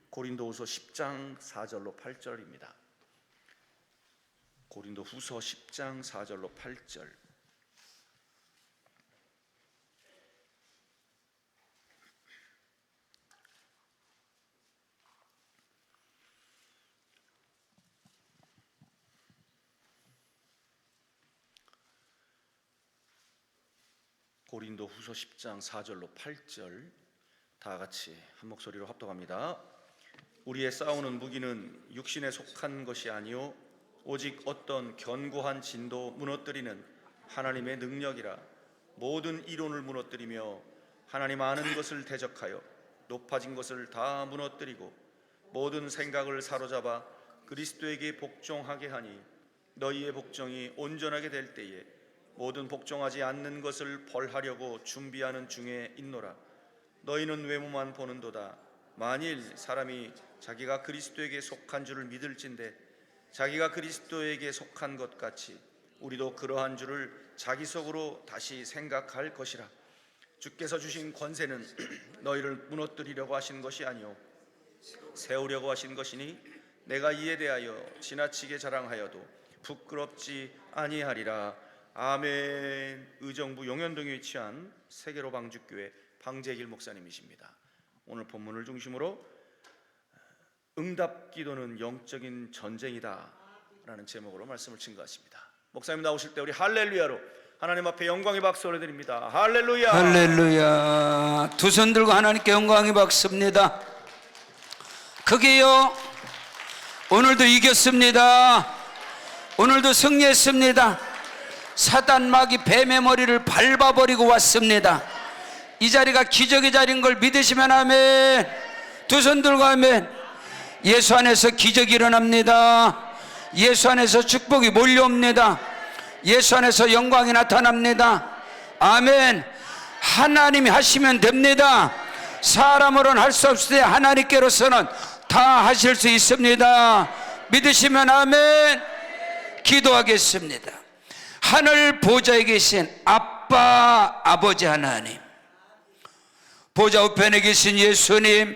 고린도후서 10장 4절로 8절입니다. 고린도후서 10장 4절로 8절. 고린도후서 10장 4절로 8절 다 같이 한 목소리로 합독합니다. 우리의 싸우는 무기는 육신에 속한 것이 아니요 오직 어떤 견고한 진도 무너뜨리는 하나님의 능력이라. 모든 이론을 무너뜨리며 하나님 아는 것을 대적하여 높아진 것을 다 무너뜨리고 모든 생각을 사로잡아 그리스도에게 복종하게 하니 너희의 복종이 온전하게 될 때에 모든 복종하지 않는 것을 벌하려고 준비하는 중에 있노라. 너희는 외모만 보는도다. 만일 사람이 자기가 그리스도에게 속한 줄을 믿을진대 자기가 그리스도에게 속한 것 같이 우리도 그러한 줄을 자기 속으로 다시 생각할 것이라. 주께서 주신 권세는 너희를 무너뜨리려고 하신 것이 아니요 세우려고 하신 것이니 내가 이에 대하여 지나치게 자랑하여도 부끄럽지 아니하리라. 아멘. 의정부 용현동에 위치한 세계로 방주교회 방재길 목사님이십니다. 오늘 본문을 중심으로 응답 기도는 영적인 전쟁이다 라는 제목으로 말씀을 증거하십니다. 목사님 나오실 때 우리 할렐루야로 하나님 앞에 영광의 박수 올려드립니다. 할렐루야, 할렐루야. 두 손 들고 하나님께 영광의 박수입니다. 그게요, 오늘도 이겼습니다. 오늘도 승리했습니다. 사단 마귀 뱀의 머리를 밟아버리고 왔습니다. 이 자리가 기적의 자리인 걸 믿으시면 아멘. 두 손 들고 아멘. 예수 안에서 기적이 일어납니다. 예수 안에서 축복이 몰려옵니다. 예수 안에서 영광이 나타납니다. 아멘. 하나님이 하시면 됩니다. 사람으로는 할 수 없을 때 하나님께로서는 다 하실 수 있습니다. 믿으시면 아멘. 기도하겠습니다. 하늘 보좌에 계신 아빠 아버지 하나님, 보좌 우편에 계신 예수님,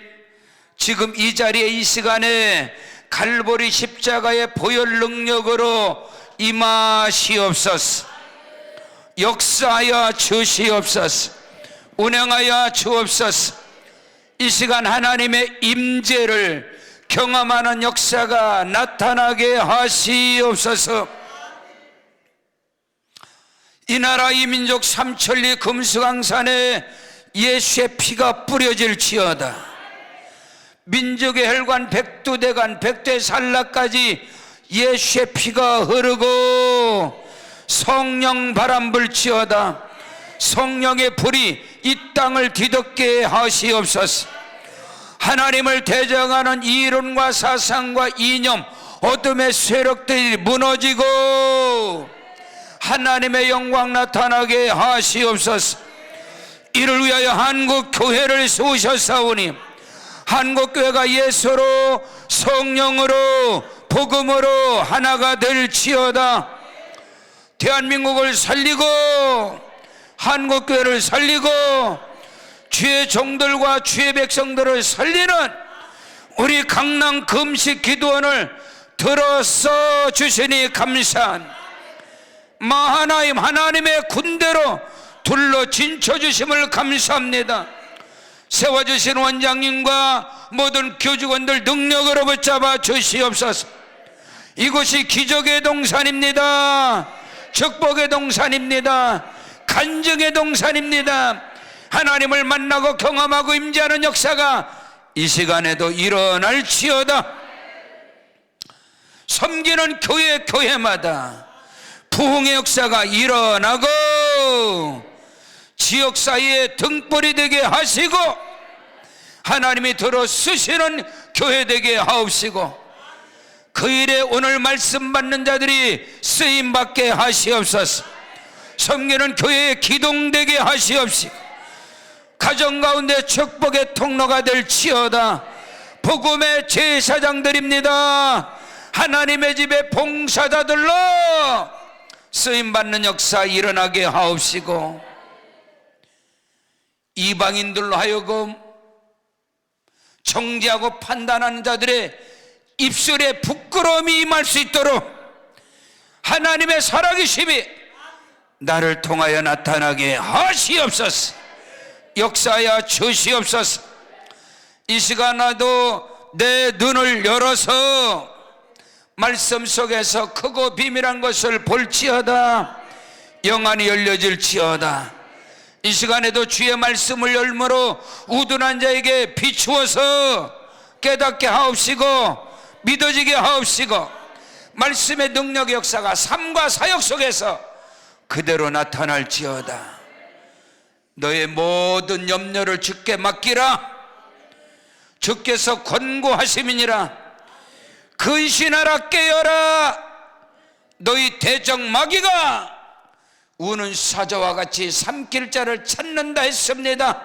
지금 이 자리에 이 시간에 갈보리 십자가의 보혈 능력으로 임하시옵소서. 역사하여 주시옵소서. 운행하여 주옵소서. 이 시간 하나님의 임재를 경험하는 역사가 나타나게 하시옵소서. 이 나라 이 민족 삼천리 금수강산에 예수의 피가 뿌려질지어다. 민족의 혈관 백두대간 백두산락까지 예수의 피가 흐르고 성령 바람 불지어다. 성령의 불이 이 땅을 뒤덮게 하시옵소서. 하나님을 대적하는 이론과 사상과 이념, 어둠의 세력들이 무너지고 하나님의 영광 나타나게 하시옵소서. 이를 위하여 한국교회를 세우셨사오니 한국교회가 예수로 성령으로 복음으로 하나가 될지어다. 대한민국을 살리고 한국교회를 살리고 주의 종들과 주의 백성들을 살리는 우리 강남 금식 기도원을 들어서 주시니 감사한 하나님, 하나님의 군대로 둘러 진쳐주심을 감사합니다. 세워주신 원장님과 모든 교직원들 능력으로 붙잡아 주시옵소서. 이곳이 기적의 동산입니다. 축복의 동산입니다. 간증의 동산입니다. 하나님을 만나고 경험하고 임재하는 역사가 이 시간에도 일어날지어다. 섬기는 교회마다 부흥의 역사가 일어나고 지역사회의 등불이 되게 하시고 하나님이 들어 쓰시는 교회 되게 하옵시고 그 일에 오늘 말씀 받는 자들이 쓰임받게 하시옵소서. 섬기는 교회에 기동되게 하시옵시고 가정 가운데 축복의 통로가 될지어다. 복음의 제사장들입니다. 하나님의 집에 봉사자들로 쓰임받는 역사 일어나게 하옵시고 이방인들로 하여금 정죄하고 판단하는 자들의 입술에 부끄러움이 임할 수 있도록 하나님의 살아계심이 나를 통하여 나타나게 하시옵소서. 역사하여 주시옵소서. 이 시간 나도 내 눈을 열어서 말씀 속에서 크고 비밀한 것을 볼지어다. 영안이 열려질지어다. 이 시간에도 주의 말씀을 열므로 우둔한 자에게 비추어서 깨닫게 하옵시고 믿어지게 하옵시고 말씀의 능력의 역사가 삶과 사역 속에서 그대로 나타날지어다. 너의 모든 염려를 주께 맡기라. 주께서 권고하심이니라. 근신하라, 깨어라. 너희 대적 마귀가 우는 사자와 같이 삼킬 자를 찾는다 했습니다.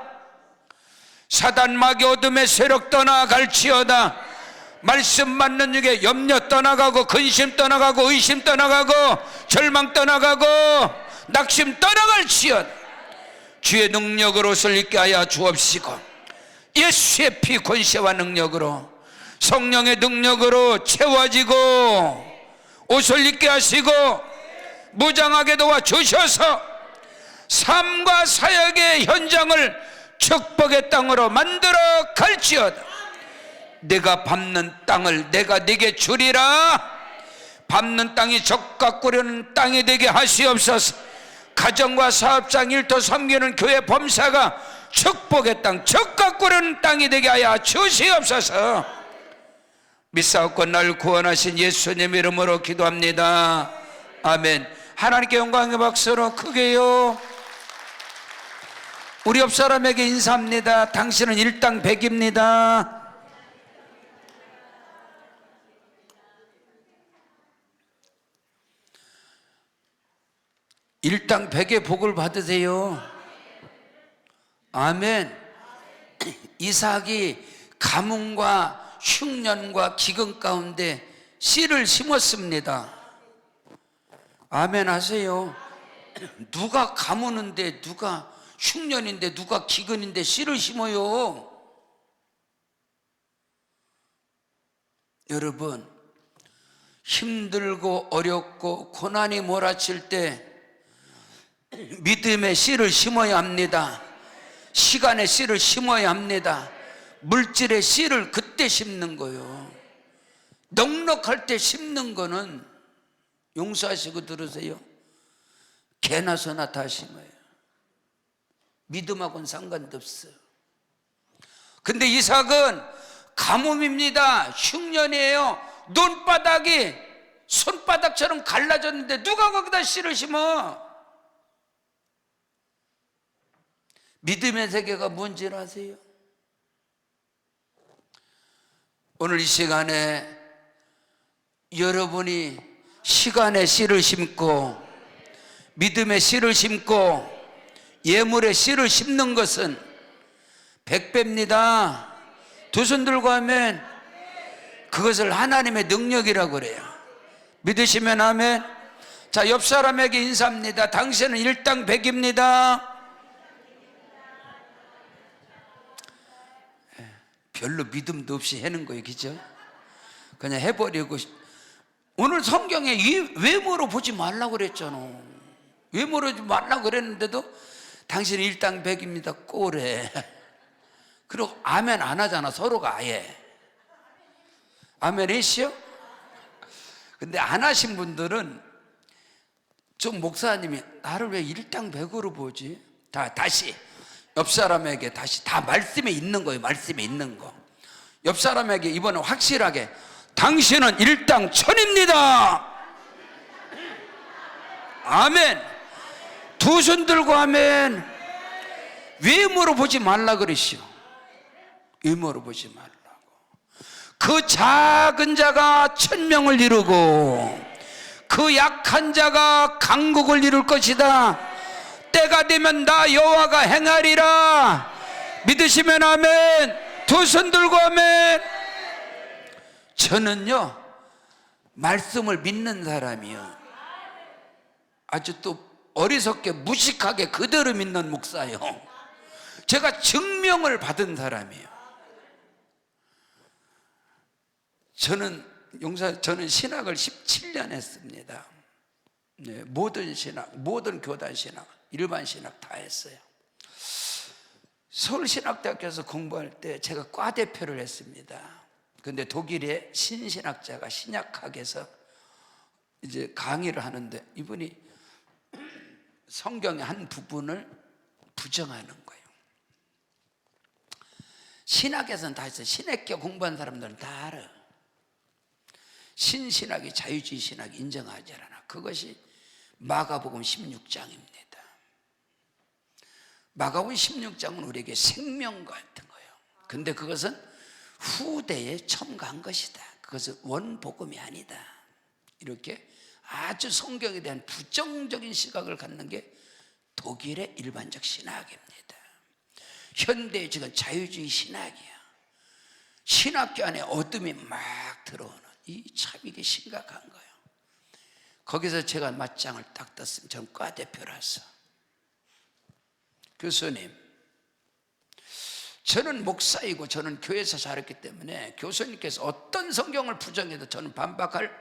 사단 마귀 어둠의 세력 떠나갈지어다. 말씀 맞는 중에 염려 떠나가고 근심 떠나가고 의심 떠나가고 절망 떠나가고 낙심 떠나갈지어다. 주의 능력으로 옷을 입게 하여 주옵시고 예수의 피 권세와 능력으로 성령의 능력으로 채워지고 옷을 입게 하시고 무장하게 도와주셔서 삶과 사역의 현장을 축복의 땅으로 만들어 갈지어다. 내가 밟는 땅을 내가 네게 주리라. 밟는 땅이 적과 꾸려는 땅이 되게 하시옵소서. 가정과 사업장 일터 섬기는 교회 범사가 축복의 땅 적과 꾸려는 땅이 되게 하여 주시옵소서. 믿사옵고 날 구원하신 예수님 이름으로 기도합니다. 아멘. 하나님께 영광의 박수로 크게요. 우리 옆 사람에게 인사합니다. 당신은 일당백입니다. 일당백의 복을 받으세요. 아멘. 이삭이 가뭄과 흉년과 기근 가운데 씨를 심었습니다. 아멘 하세요. 누가 가무는데 누가 흉년인데 누가 기근인데 씨를 심어요. 여러분, 힘들고 어렵고 고난이 몰아칠 때 믿음의 씨를 심어야 합니다. 시간의 씨를 심어야 합니다. 물질의 씨를 그때 심는 거요. 넉넉할 때 심는 거는 용서하시고 들으세요. 개나 소나 다 심어요. 믿음하고는 상관도 없어요. 근데 이삭은 가뭄입니다. 흉년이에요. 눈바닥이 손바닥처럼 갈라졌는데 누가 거기다 씨를 심어? 믿음의 세계가 뭔지 아세요? 오늘 이 시간에 여러분이 시간의 씨를 심고 믿음의 씨를 심고 예물의 씨를 심는 것은 100배입니다. 두 손 들고 하면 그것을 하나님의 능력이라고 그래요. 믿으시면 아멘. 자, 옆 사람에게 인사합니다. 당신은 일당백입니다. 별로 믿음도 없이 하는 거예요, 그죠? 그냥 해버리고. 오늘 성경에 외모로 보지 말라고 그랬잖아. 외모로 보지 말라고 그랬는데도 당신은 일당백입니다 꼬래. 그리고 아멘 안 하잖아, 서로가 아예. 아멘 했시요? 근데 안 하신 분들은 좀 목사님이 나를 왜 일당백으로 보지? 다시 옆 사람에게 다시 다 말씀에 있는 거예요. 말씀에 있는 거. 옆 사람에게 이번에 확실하게 당신은 일당천입니다. 아멘. 두 손 들고 아멘. 외모로 보지 말라 그러시오. 외모로 보지 말라고. 그 작은 자가 천명을 이루고 그 약한 자가 강국을 이룰 것이다. 때가 되면 나 여호와가 행하리라. 믿으시면 아멘. 두 손 들고 아멘. 저는요 말씀을 믿는 사람이요 아주 또 어리석게 무식하게 그대로 믿는 목사요. 제가 증명을 받은 사람이에요. 저는 신학을 17년 했습니다. 네, 모든 신학, 모든 교단 신학, 일반 신학 다 했어요. 서울신학대학교에서 공부할 때 제가 과 대표를 했습니다. 근데 독일의 신신학자가 신약학에서 이제 강의를 하는데 이분이 성경의 한 부분을 부정하는 거예요. 신학에서는 다 있어요. 신학교 공부한 사람들은 다 알아. 신신학이 자유주의 신학이 인정하지 않아. 그것이 마가복음 16장입니다. 마가복음 16장은 우리에게 생명 같은 거예요. 근데 그것은 후대에 첨가한 것이다. 그것은 원복음이 아니다. 이렇게 아주 성경에 대한 부정적인 시각을 갖는 게 독일의 일반적 신학입니다. 현대의 지금 자유주의 신학이야. 신학교 안에 어둠이 막 들어오는 참 이게 심각한 거예요. 거기서 제가 맞짱을 딱 떴습니다. 전 과 대표라서. 교수님, 저는 목사이고 저는 교회에서 자랐기 때문에 교수님께서 어떤 성경을 부정해도 저는 반박할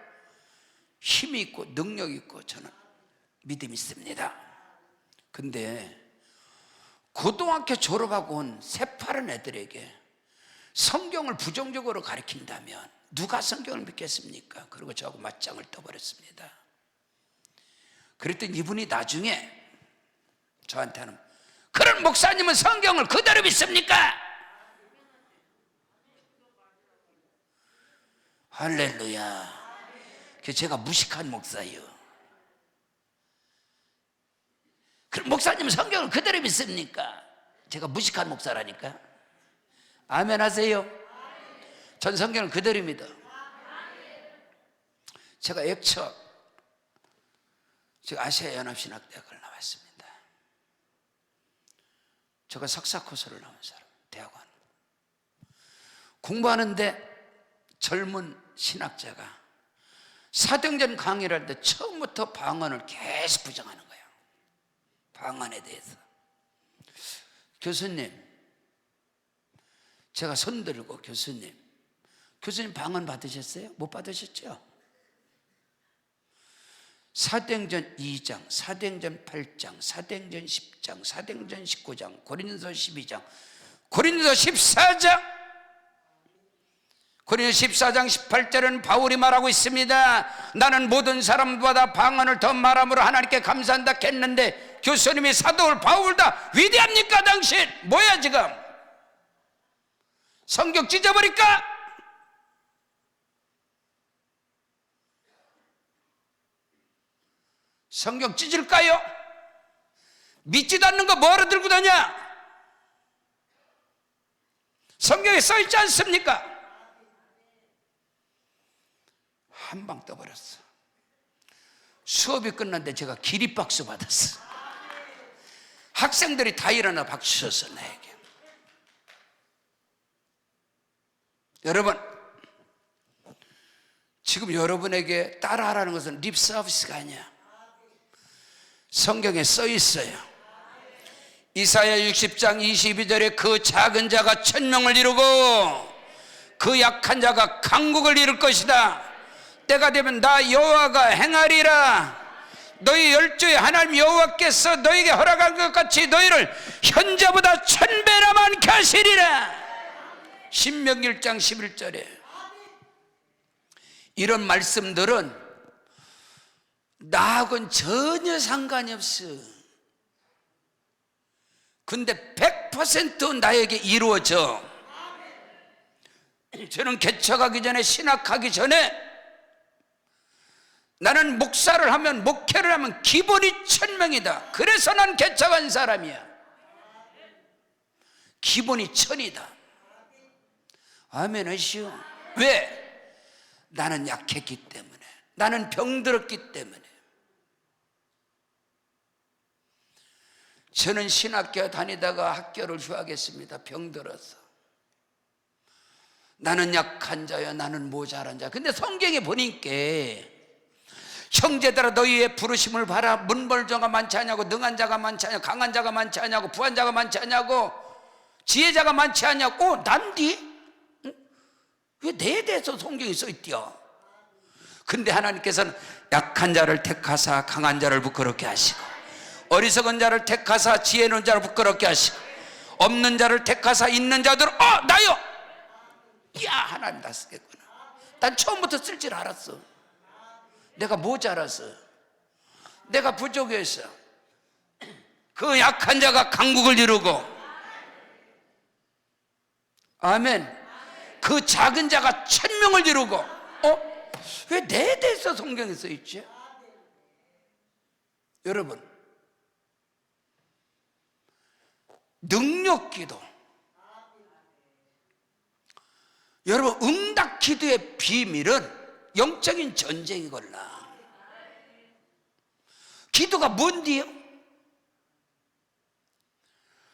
힘이 있고 능력이 있고 저는 믿음이 있습니다. 근데 고등학교 졸업하고 온 새파란 애들에게 성경을 부정적으로 가르친다면 누가 성경을 믿겠습니까? 그리고 저하고 맞짱을 떠버렸습니다. 그랬더니 이분이 나중에 저한테는 그런 목사님은 성경을 그대로 믿습니까? 할렐루야. 제가 무식한 목사예요. 그럼 목사님은 성경을 그대로 믿습니까? 제가 무식한 목사라니까. 아멘 하세요. 전 성경을 그대로 믿어. 제가 제가 아시아연합신학대학을 나왔습니다. 제가 석사 코스를 나온 사람, 대학원. 공부하는데 젊은 신학자가 사도행전 강의를 할 때 처음부터 방언을 계속 부정하는 거예요. 방언에 대해서. 교수님, 제가 손들고 교수님 방언 받으셨어요? 못 받으셨죠? 사도행전 2장, 사도행전 8장, 사도행전 10장, 사도행전 19장, 고린도서 12장, 고린도서 14장, 고린도서 14장 18절은 바울이 말하고 있습니다. 나는 모든 사람보다 방언을 더 말함으로 하나님께 감사한다 했는데 교수님이 사도 바울보다 위대합니까 당신? 뭐야 지금? 성경 찢어버릴까? 성경 찢을까요? 믿지도 않는 거 뭐하러 들고 다냐? 성경에 써있지 않습니까? 한 방 떠버렸어. 수업이 끝났는데 제가 기립박수 받았어. 학생들이 다 일어나 박수 쳤어 나에게. 여러분, 지금 여러분에게 따라하라는 것은 립 서비스가 아니야. 성경에 써 있어요. 이사야 60장 22절에 그 작은 자가 1000명을 이루고 그 약한 자가 강국을 이룰 것이다. 때가 되면 나 여호와가 행하리라. 너희 열조의 하나님 여호와께서 너에게 허락한 것 같이 너희를 현재보다 1000배나 많게 하시리라. 신명기 1장 11절에 이런 말씀들은 나하고는 전혀 상관이 없어. 근데 100% 나에게 이루어져. 저는 개척하기 전에, 신학하기 전에 나는 목사를 하면, 목회를 하면 기본이 1000명이다. 그래서 난 개척한 사람이야. 기본이 1000이다. 아멘 하시오. 왜? 나는 약했기 때문에, 나는 병들었기 때문에. 저는 신학교 다니다가 학교를 휴학했습니다. 병들어서. 나는 약한 자야, 나는 모자란 자. 근데 성경에 보니까 형제들아 너희의 부르심을 봐라. 문벌자가 많지 않냐고, 능한 자가 많지 않냐고, 강한 자가 많지 않냐고, 부한 자가 많지 않냐고, 지혜자가 많지 않냐고. 난디? 왜 내에 대해서 성경이 써있디요? 근데 하나님께서는 약한 자를 택하사 강한 자를 부끄럽게 하시고, 어리석은 자를 택하사 지혜 있는 자를 부끄럽게 하시고, 없는 자를 택하사 있는 자들을 나요! 야, 하나님 다 쓰겠구나. 난 처음부터 쓸 줄 알았어. 내가 모자라서, 내가 부족해서 그 약한 자가 강국을 이루고, 아멘, 그 작은 자가 천명을 이루고. 왜 내에 대해서 성경에 써있지? 여러분, 능력기도, 여러분, 응답기도의 비밀은 영적인 전쟁이걸라. 기도가 뭔데요?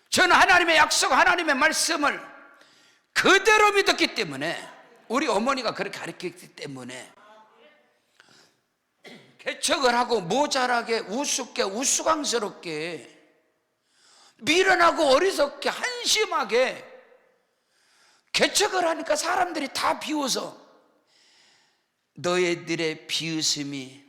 저는 하나님의 약속, 하나님의 말씀을 그대로 믿었기 때문에, 우리 어머니가 그렇게 가르쳤기 때문에 개척을 하고 모자라게 우습게 우스꽝스럽게 미련하고 어리석게 한심하게 개척을 하니까 사람들이 다 비웃어. 너희들의 비웃음이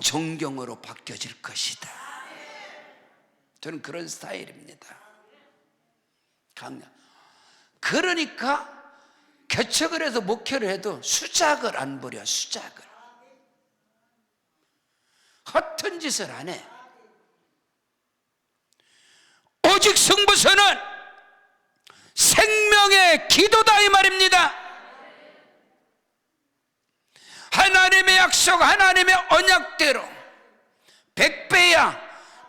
존경으로 바뀌어질 것이다. 저는 그런 스타일입니다. 그러니까 개척을 해서 목회를 해도 수작을 안 부려. 수작을, 허튼 짓을 안 해. 오직 승부처는 생명의 기도다, 이 말입니다. 하나님의 약속, 하나님의 언약대로 100배야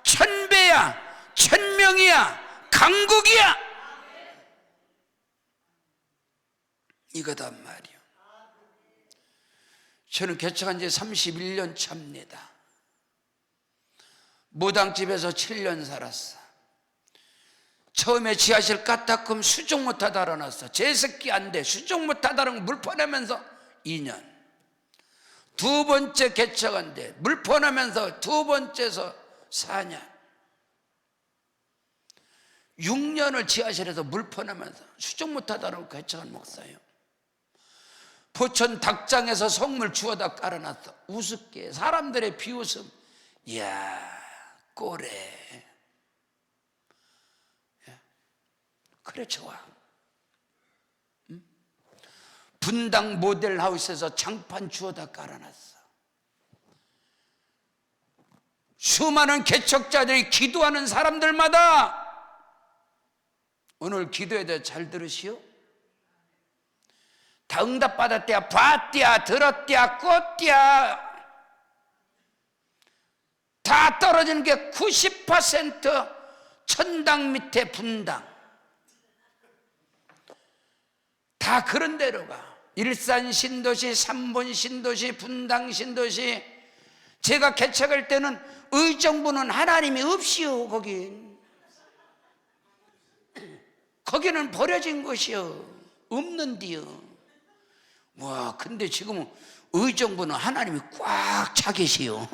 1000배야 1000명이야 강국이야, 이거단 말이요. 저는 개척한 지 31년 차입니다. 무당집에서 7년 살았어. 처음에 지하실 까딱금 수정 못하다 알아놨어. 제습기 안 돼, 수정 못하다는 물 퍼내면서 2년. 두 번째 개척한데 물 퍼내면서 두 번째에서 4년. 6년을 지하실에서 물 퍼내면서 수정 못하다는 개척한 목사예요. 포천 닭장에서 성물 주워다 깔아놨어. 우습게 사람들의 비웃음. 이야, 꼬래. 그래, 좋아. 응? 분당 모델하우스에서 장판 주워다 깔아놨어. 수많은 개척자들이 기도하는 사람들마다 오늘 기도에 대해 잘 들으시오. 다 응답받았대야, 봤대야, 들었대야, 껐대야. 다 떨어지는 게 90% 천당 밑에 분당. 다 그런 데로 가. 일산 신도시, 삼본 신도시, 분당 신도시. 제가 개척할 때는 의정부는 하나님이 없이요. 거기는 버려진 곳이요. 없는데요. 와, 근데 지금은 의정부는 하나님이 꽉 차 계시요.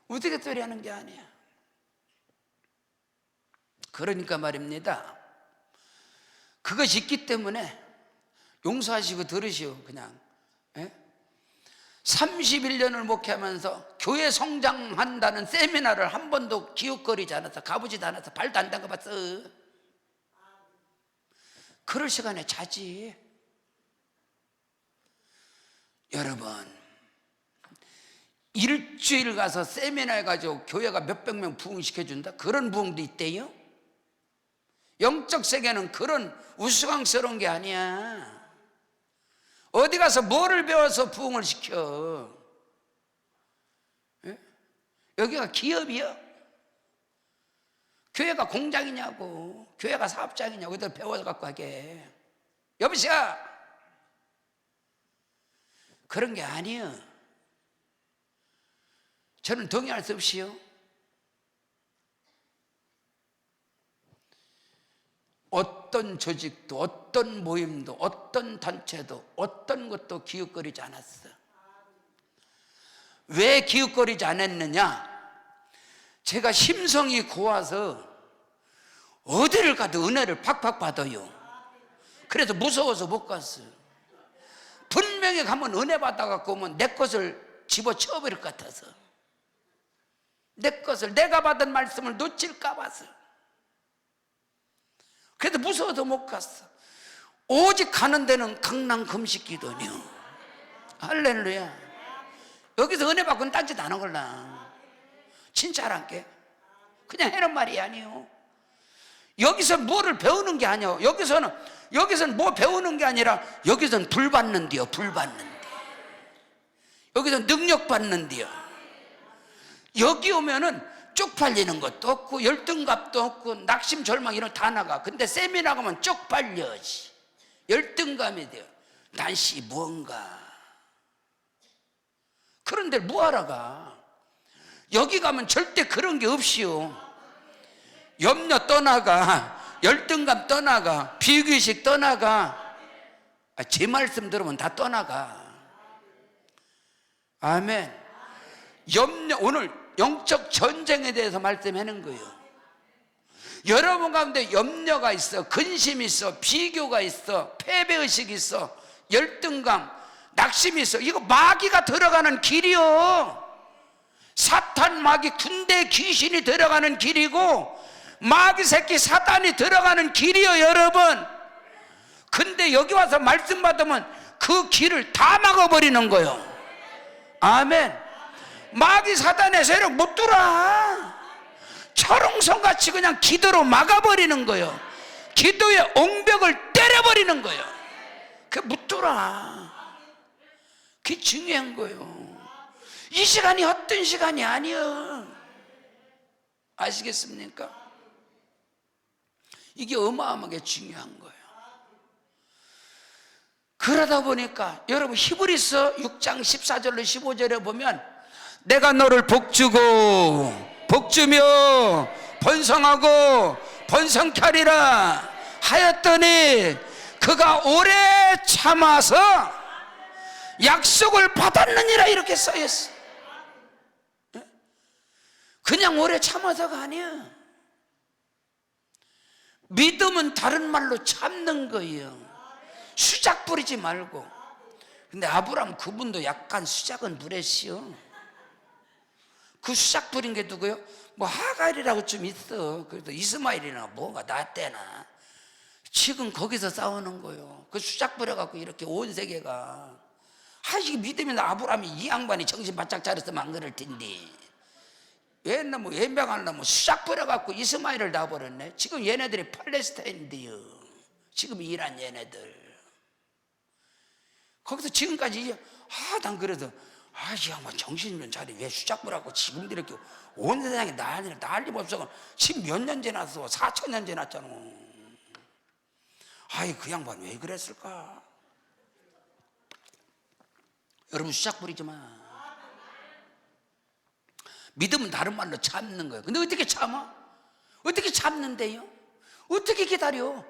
어떻게 소리하는 게 아니야. 그러니까 말입니다. 그것이 있기 때문에 용서하시고 들으시오. 그냥 31년을 목회하면서 교회 성장한다는 세미나를 한 번도 기웃거리지 않았어. 가보지도 않았어. 발도 안 담가봤어. 그럴 시간에 자지. 여러분, 일주일 가서 세미나 해가지고 교회가 몇백 명 부흥시켜준다? 그런 부흥도 있대요. 영적 세계는 그런 우스꽝스러운 게 아니야. 어디 가서 뭐를 배워서 부흥을 시켜? 여기가 기업이야? 교회가 공장이냐고, 교회가 사업장이냐고, 이들 배워서 갖고 하게. 여보세요? 그런 게 아니에요. 저는 동의할 수 없이요. 어떤 조직도, 어떤 모임도, 어떤 단체도, 어떤 것도 기웃거리지 않았어. 왜 기웃거리지 않았느냐? 제가 심성이 고와서 어디를 가도 은혜를 팍팍 받아요. 그래서 무서워서 못 갔어요. 분명히 가면 은혜 받아갖고 오면 내 것을 집어치워버릴 것 같아서, 내 것을, 내가 받은 말씀을 놓칠까 봐서. 그래도 무서워서 못 갔어. 오직 가는 데는 강남 금식기도요. 할렐루야. 여기서 은혜 받고는 딴짓 안 하걸라. 진짜란게. 그냥 해는 말이 아니요. 여기서 뭐를 배우는 게 아니요. 여기서는 뭐 배우는 게 아니라 여기서는 불 받는디요. 불 받는디. 여기서는 능력 받는디요. 여기 오면은 쪽팔리는 것도 없고 열등감도 없고 낙심 절망 이런 다 나가. 근데 세미나 가면 쪽팔려지. 열등감이 돼요. 난씨 무언가. 그런데 뭐하러 가? 여기 가면 절대 그런 게 없이요. 염려 떠나가, 열등감 떠나가, 비교의식 떠나가. 제 말씀 들으면 다 떠나가. 아멘. 오늘 영적 전쟁에 대해서 말씀하는 거예요. 여러분 가운데 염려가 있어, 근심이 있어, 비교가 있어, 패배의식이 있어, 열등감, 낙심이 있어. 이거 마귀가 들어가는 길이요. 사탄 마귀 군대 귀신이 들어가는 길이고 마귀 새끼 사탄이 들어가는 길이요, 여러분. 근데 여기 와서 말씀 받으면 그 길을 다 막아버리는 거예요. 아멘. 마귀 사탄의 세력 못 들어와. 철옹성같이 그냥 기도로 막아버리는 거예요. 기도의 옹벽을 때려버리는 거예요. 그게 못 들어와. 그게 중요한 거예요. 이 시간이 어떤 시간이 아니에요. 아시겠습니까? 이게 어마어마하게 중요한 거예요. 그러다 보니까 여러분 히브리서 6장 14절로 15절에 보면 내가 너를 복주고 복주며 번성하고 번성케 하리라 하였더니 그가 오래 참아서 약속을 받았느니라 이렇게 써있어. 그냥 오래 참아서가 아니야. 믿음은 다른 말로 참는 거예요. 수작 부리지 말고. 근데 아브라함 그분도 약간 수작은 부렸시요. 그 수작 부린 게 누구요? 뭐 하갈이라고 좀 있어. 그래도 이스마엘이나 뭐가 낫대나. 지금 거기서 싸우는 거예요. 그 수작 부려갖고 이렇게 온 세계가. 이게 믿으면 아브라함이 이 양반이 정신 바짝 차렸으면 안 그럴 텐데. 옛날 뭐 연병하려면 뭐 수작 부려갖고 이스마엘을 놔버렸네. 지금 얘네들이 팔레스타인인데요. 지금 이란 얘네들. 거기서 지금까지 난 그래도 이 양반 정신 좀 차리. 왜 수작 부려갖고 지금도 이렇게 온 세상에 난리 법석은 지금 몇 년 지났어. 4,000년 지났잖아. 그 양반 왜 그랬을까? 여러분 수작 부리지 마. 믿음은 다른 말로 참는 거예요. 근데 어떻게 참아? 어떻게 참는데요? 어떻게 기다려?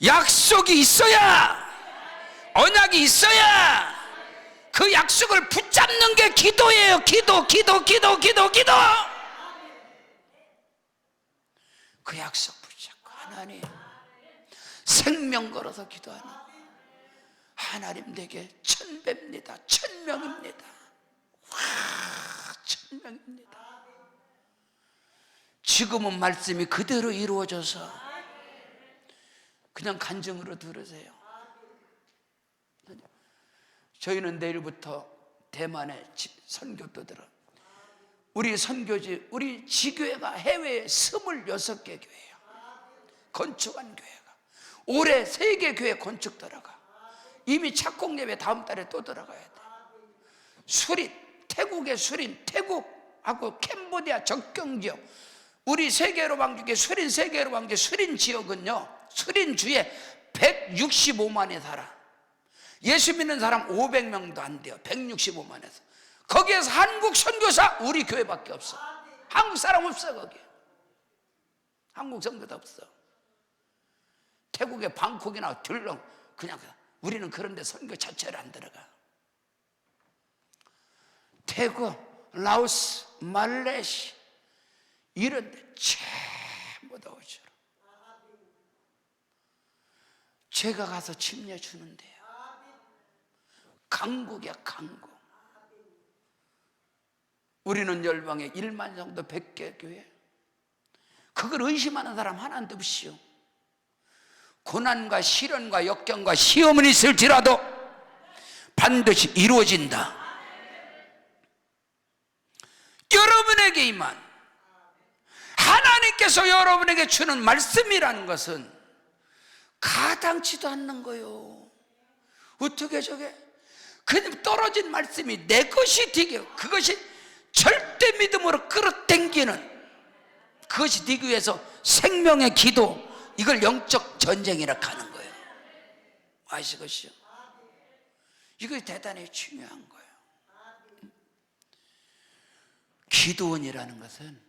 약속이 있어야, 언약이 있어야 그 약속을 붙잡는 게 기도예요. 기도. 그 약속 붙잡고 하나님 생명 걸어서 기도하는 하나님 내게 1000배입니다. 1000명입니다. 1000명입니다. 지금은 말씀이 그대로 이루어져서 그냥 간증으로 들으세요. 저희는 내일부터 대만에 선교도 들어. 우리 선교지, 우리 지교회가 해외에 26개 교회예요. 건축한 교회가. 올해 3개 교회 건축 들어가. 이미 착공 예배 다음 달에 또 들어가야 돼. 수린, 태국의 수린, 태국하고 캄보디아 접경 지역. 우리 세계로 방주계 수린 세계로 방주 수린 지역은요, 수린주에 165만이 살아. 예수 믿는 사람 500명도 안 돼요. 165만에서. 거기에서 한국 선교사 우리 교회밖에 없어. 한국 사람 없어. 거기 한국 성도도 없어. 태국의 방콕이나 들렁 그냥 우리는 그런데 선교 자체를 안 들어가. 태국, 라오스, 말레이시 이런 데 전부 다 오죠. 제가 가서 침례 주는데요. 강국이야, 강국. 우리는 열방에 1만 정도 100개 교회. 그걸 의심하는 사람 하나도 없이요. 고난과 시련과 역경과 시험은 있을지라도 반드시 이루어진다. 여러분에게 임한 하나님께서 여러분에게 주는 말씀이라는 것은 가당치도 않는 거요. 어떻게 저게 그냥 떨어진 말씀이 내 것이 되게, 그것이 절대 믿음으로 끌어당기는, 그것이 되기 위해서 생명의 기도, 이걸 영적 전쟁이라 하는 거예요. 아시겠어요? 이거 대단히 중요한 거예요. 기도원이라는 것은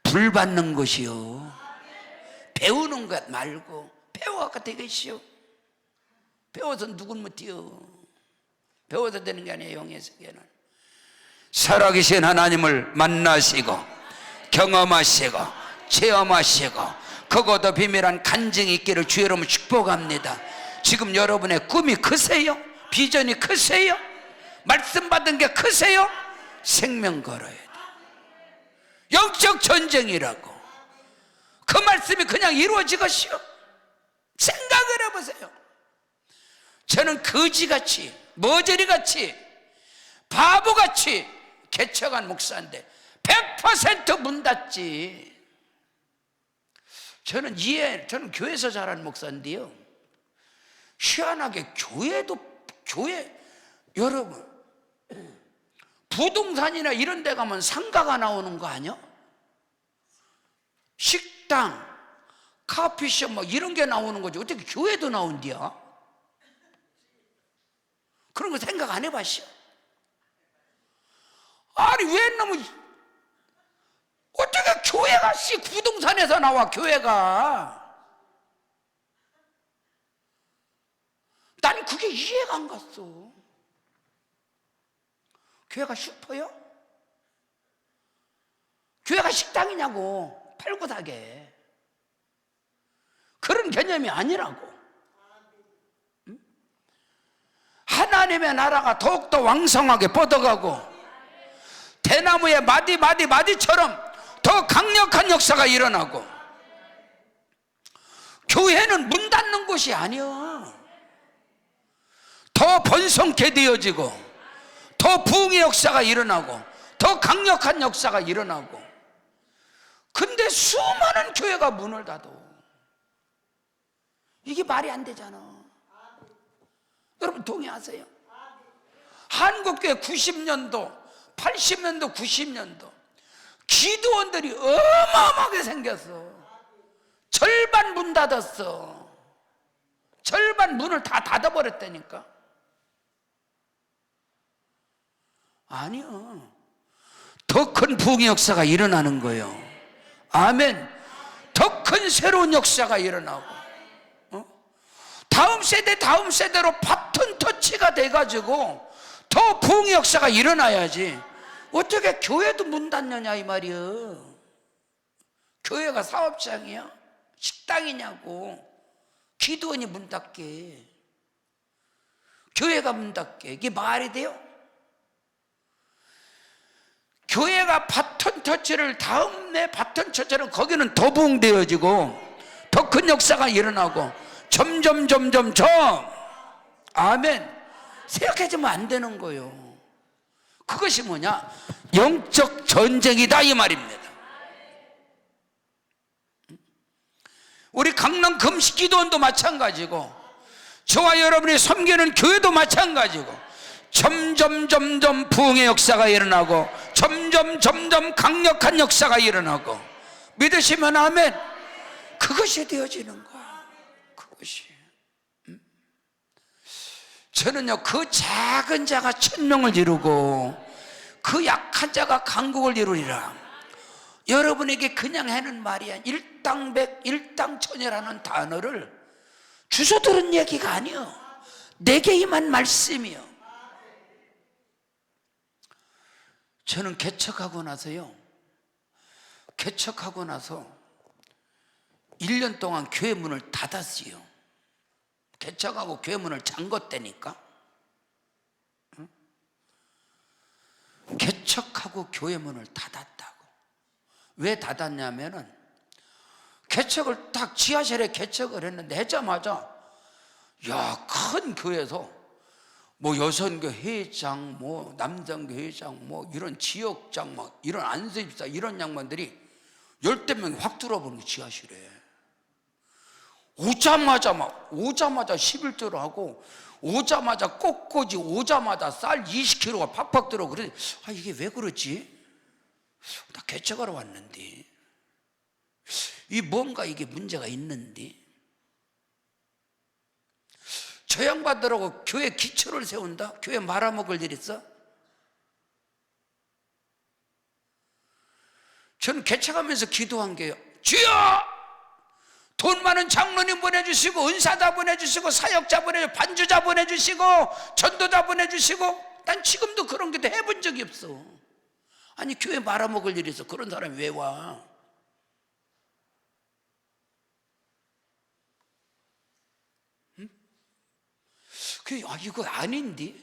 불 받는 것이요, 배우는 것 말고, 배워갖고 되겠시요. 배워서 누군 못해요. 배워서 되는 게 아니에요. 영의 세계는 살아계신 하나님을 만나시고 경험하시고 체험하시고 그것도 비밀한 간증이 있기를 주 여러분 축복합니다. 지금 여러분의 꿈이 크세요? 비전이 크세요? 말씀 받은 게 크세요? 생명 걸어야 돼. 영적 전쟁이라고. 그 말씀이 그냥 이루어지겠시요? 생각을 해보세요. 저는 거지같이, 머저리같이, 바보같이 개척한 목사인데 100% 문 닫지. 저는 교회에서 자란 목사인데요, 희한하게 교회 여러분, 부동산이나 이런 데 가면 상가가 나오는 거 아니야? 식당, 커피숍 뭐 이런 게 나오는 거지. 어떻게 교회도 나온디야? 그런 거 생각 안 해봤어? 아니 왜 너무, 어떻게 교회가 부동산에서 나와? 교회가, 난 그게 이해가 안 갔어. 교회가 슈퍼요? 교회가 식당이냐고, 팔고 사게. 그런 개념이 아니라고. 하나님의 나라가 더욱더 왕성하게 뻗어가고 대나무의 마디처럼 더 강력한 역사가 일어나고, 교회는 문 닫는 곳이 아니야. 더 번성케 되어지고 더 부흥의 역사가 일어나고 더 강력한 역사가 일어나고. 근데 수많은 교회가 문을 닫아. 이게 말이 안 되잖아. 여러분 동의하세요? 한국교회 90년도 80년도 90년도 기도원들이 어마어마하게 생겼어. 절반 문 닫았어. 절반 문을 다 닫아버렸다니까. 아니요, 더 큰 부흥의 역사가 일어나는 거예요. 아멘. 더 큰 새로운 역사가 일어나고, 다음 세대로 바톤 터치가 돼가지고 더 부흥의 역사가 일어나야지. 어떻게 교회도 문 닫느냐 이 말이야. 교회가 사업장이야? 식당이냐고. 기도원이 문 닫게, 교회가 문 닫게, 이게 말이 돼요? 교회가 바톤 터치를, 다음에 바톤 터치는 거기는 더 부흥되어지고 더 큰 역사가 일어나고 점점 아멘. 생각해주면 안 되는 거예요. 그것이 뭐냐? 영적 전쟁이다 이 말입니다. 우리 강남 금식기도원도 마찬가지고 저와 여러분이 섬기는 교회도 마찬가지고 점점 부흥의 역사가 일어나고 점점 강력한 역사가 일어나고, 믿으시면 아멘. 그것이 되어지는 거야. 그것이. 저는요, 그 작은 자가 천명을 이루고 그 약한 자가 강국을 이루리라. 여러분에게 그냥 하는 말이야. 일당백 일당천이라는 단어를 주워 들은 얘기가 아니요, 내게 임한 말씀이요. 저는 개척하고 나서 1년 동안 교회 문을 닫았어요. 개척하고 교회 문을 잠궜다니까. 응? 개척하고 교회 문을 닫았다고. 왜 닫았냐면은 개척을 딱 지하실에 개척을 했는데 했자마자 야, 큰 교회에서 뭐 여성교 회장, 뭐 남성교 회장, 뭐 이런 지역장, 막 이런 안수입사 이런 양반들이 10대 명이 확 들어보는 거 지하실에. 오자마자 11조를 하고 오자마자 꽃꽂이 오자마자 쌀 20kg가 팍팍 들어. 그래, 아 이게 왜 그러지? 나 개척하러 왔는데 이 뭔가 이게 문제가 있는데. 저 양반들하고 교회 기초를 세운다? 교회 말아먹을 일 있어? 저는 개척하면서 기도한 게요, 주여! 돈 많은 장로님 보내주시고 은사자 보내주시고 사역자 보내주시고 반주자 보내주시고 전도자 보내주시고, 난 지금도 그런 게 해본 적이 없어. 아니 교회 말아먹을 일이 있어. 그런 사람이 왜 와? 아, 이거 아닌데?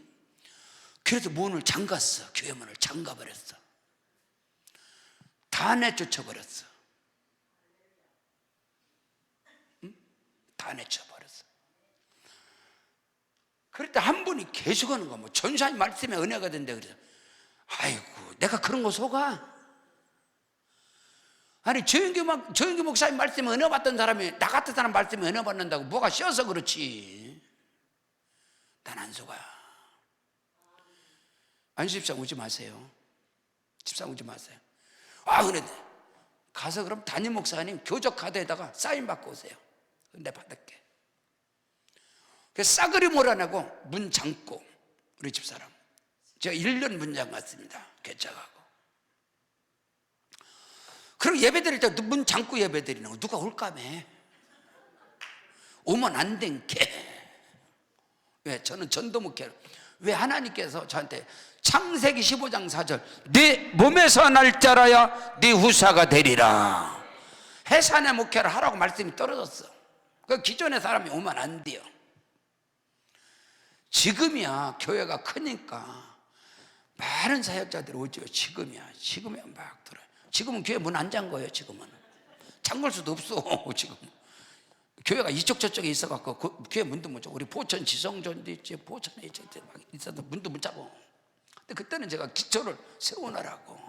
그래서 문을 잠갔어. 교회 문을 잠가버렸어. 다 내쫓아버렸어. 응? 다 내쫓아버렸어. 그럴 때 한 분이 계속 하는 거야. 뭐 전사님 말씀에 은혜가 된다 그래서, 아이고 내가 그런 거 속아? 아니 조영규 목사님 말씀에 은혜 받던 사람이 나 같은 사람 말씀에 은혜 받는다고 뭐가 씌어서 그렇지. 난 안 속아. 안수집사 오지 마세요. 집사 오지 마세요. 아 그래, 가서 그럼 담임 목사님 교적 카드에다가 사인 받고 오세요. 근데 받을게. 그래서 싸그리 몰아내고 문 잠고, 우리 집사람 제가 1년 문 잠갔습니다. 개척하고. 그리고 예배 드릴 때 문 잠고 예배 드리는 거 누가 올까매. 오면 안 된 게. 왜? 저는 전도 목회를. 왜? 하나님께서 저한테 창세기 15장 4절 네 몸에서 날 자라야 네 후사가 되리라. 해산의 목회를 하라고 말씀이 떨어졌어. 그 기존의 사람이 오면 안 돼요. 지금이야 교회가 크니까 많은 사역자들이 오죠. 지금이야 막 들어요. 지금은 교회 문 안 잠궈요. 지금은 잠글 수도 없어. 지금 교회가 이쪽 저쪽에 있어갖고 그 교회 문도 못 잡고. 우리 포천 지성전도 있지, 포천에 있어도 문도 못 잡고. 근데 그때는 제가 기초를 세워놓으라고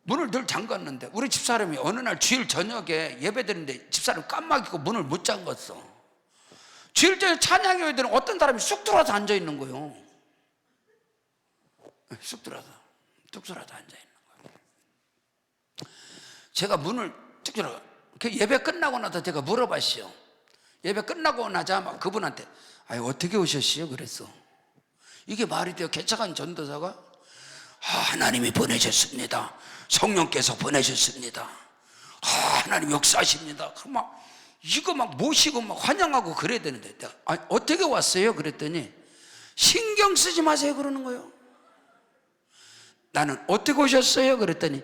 문을 늘 잠갔는데, 우리 집사람이 어느 날 주일 저녁에 예배 드리는데 집사람 깜빡이고 문을 못 잠갔어. 주일 저녁 찬양 예배드리는 어떤 사람이 쑥 들어와서 앉아있는 거예요. 쑥 들어와서 앉아있는 거예요. 제가 문을 쭉 들어가. 예배 끝나고 나서 제가 물어봤어요. 예배 끝나고 나자 막 그분한테 아니 어떻게 오셨어요? 그랬어. 이게 말이 돼요? 개척한 전도사가 하나님이 보내셨습니다. 성령께서 보내셨습니다. 하나님 역사하십니다. 그럼 막 이거 막 모시고 막 환영하고 그래야 되는데, 내가 아니 어떻게 왔어요? 그랬더니 신경 쓰지 마세요 그러는 거예요. 나는 어떻게 오셨어요? 그랬더니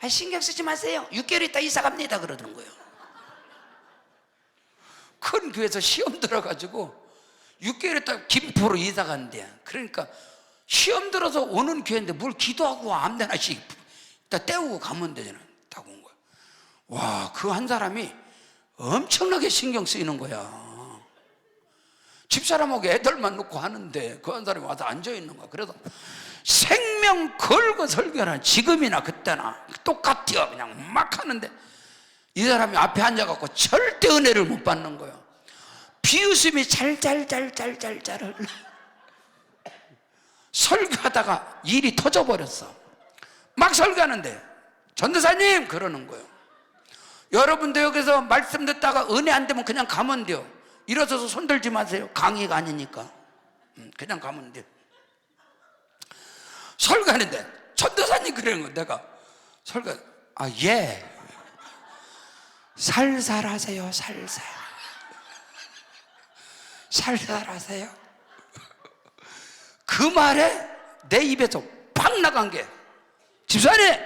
신경 쓰지 마세요. 6개월 있다 이사 갑니다 그러는 거예요. 큰 교회에서 시험 들어가지고 6개월 있다 김포로 이사 간대. 그러니까 시험 들어서 오는 교회인데 뭘 기도하고 아무 데나씩 때우고 가면 되잖아. 딱 온 거야. 와, 그 한 사람이 엄청나게 신경 쓰이는 거야. 집사람하고 애들만 놓고 하는데 그 한 사람이 와서 앉아있는 거야. 그래서 생명 걸고 설교하는, 지금이나 그때나 똑같아요. 그냥 막 하는데 이 사람이 앞에 앉아갖고 절대 은혜를 못 받는 거예요. 비웃음이 잘잘잘잘잘잘 설교하다가 일이 터져버렸어. 막 설교하는데 전도사님 그러는 거예요. 여러분도 여기서 말씀 듣다가 은혜 안 되면 그냥 가면 돼요. 일어서서 손 들지 마세요. 강의가 아니니까 그냥 가면 돼요. 설교하는데 전도사님 그러는 거예요. 내가 설교 예 살살 하세요. 살살 하세요. 그 말에 내 입에서 팍 나간 게 집사님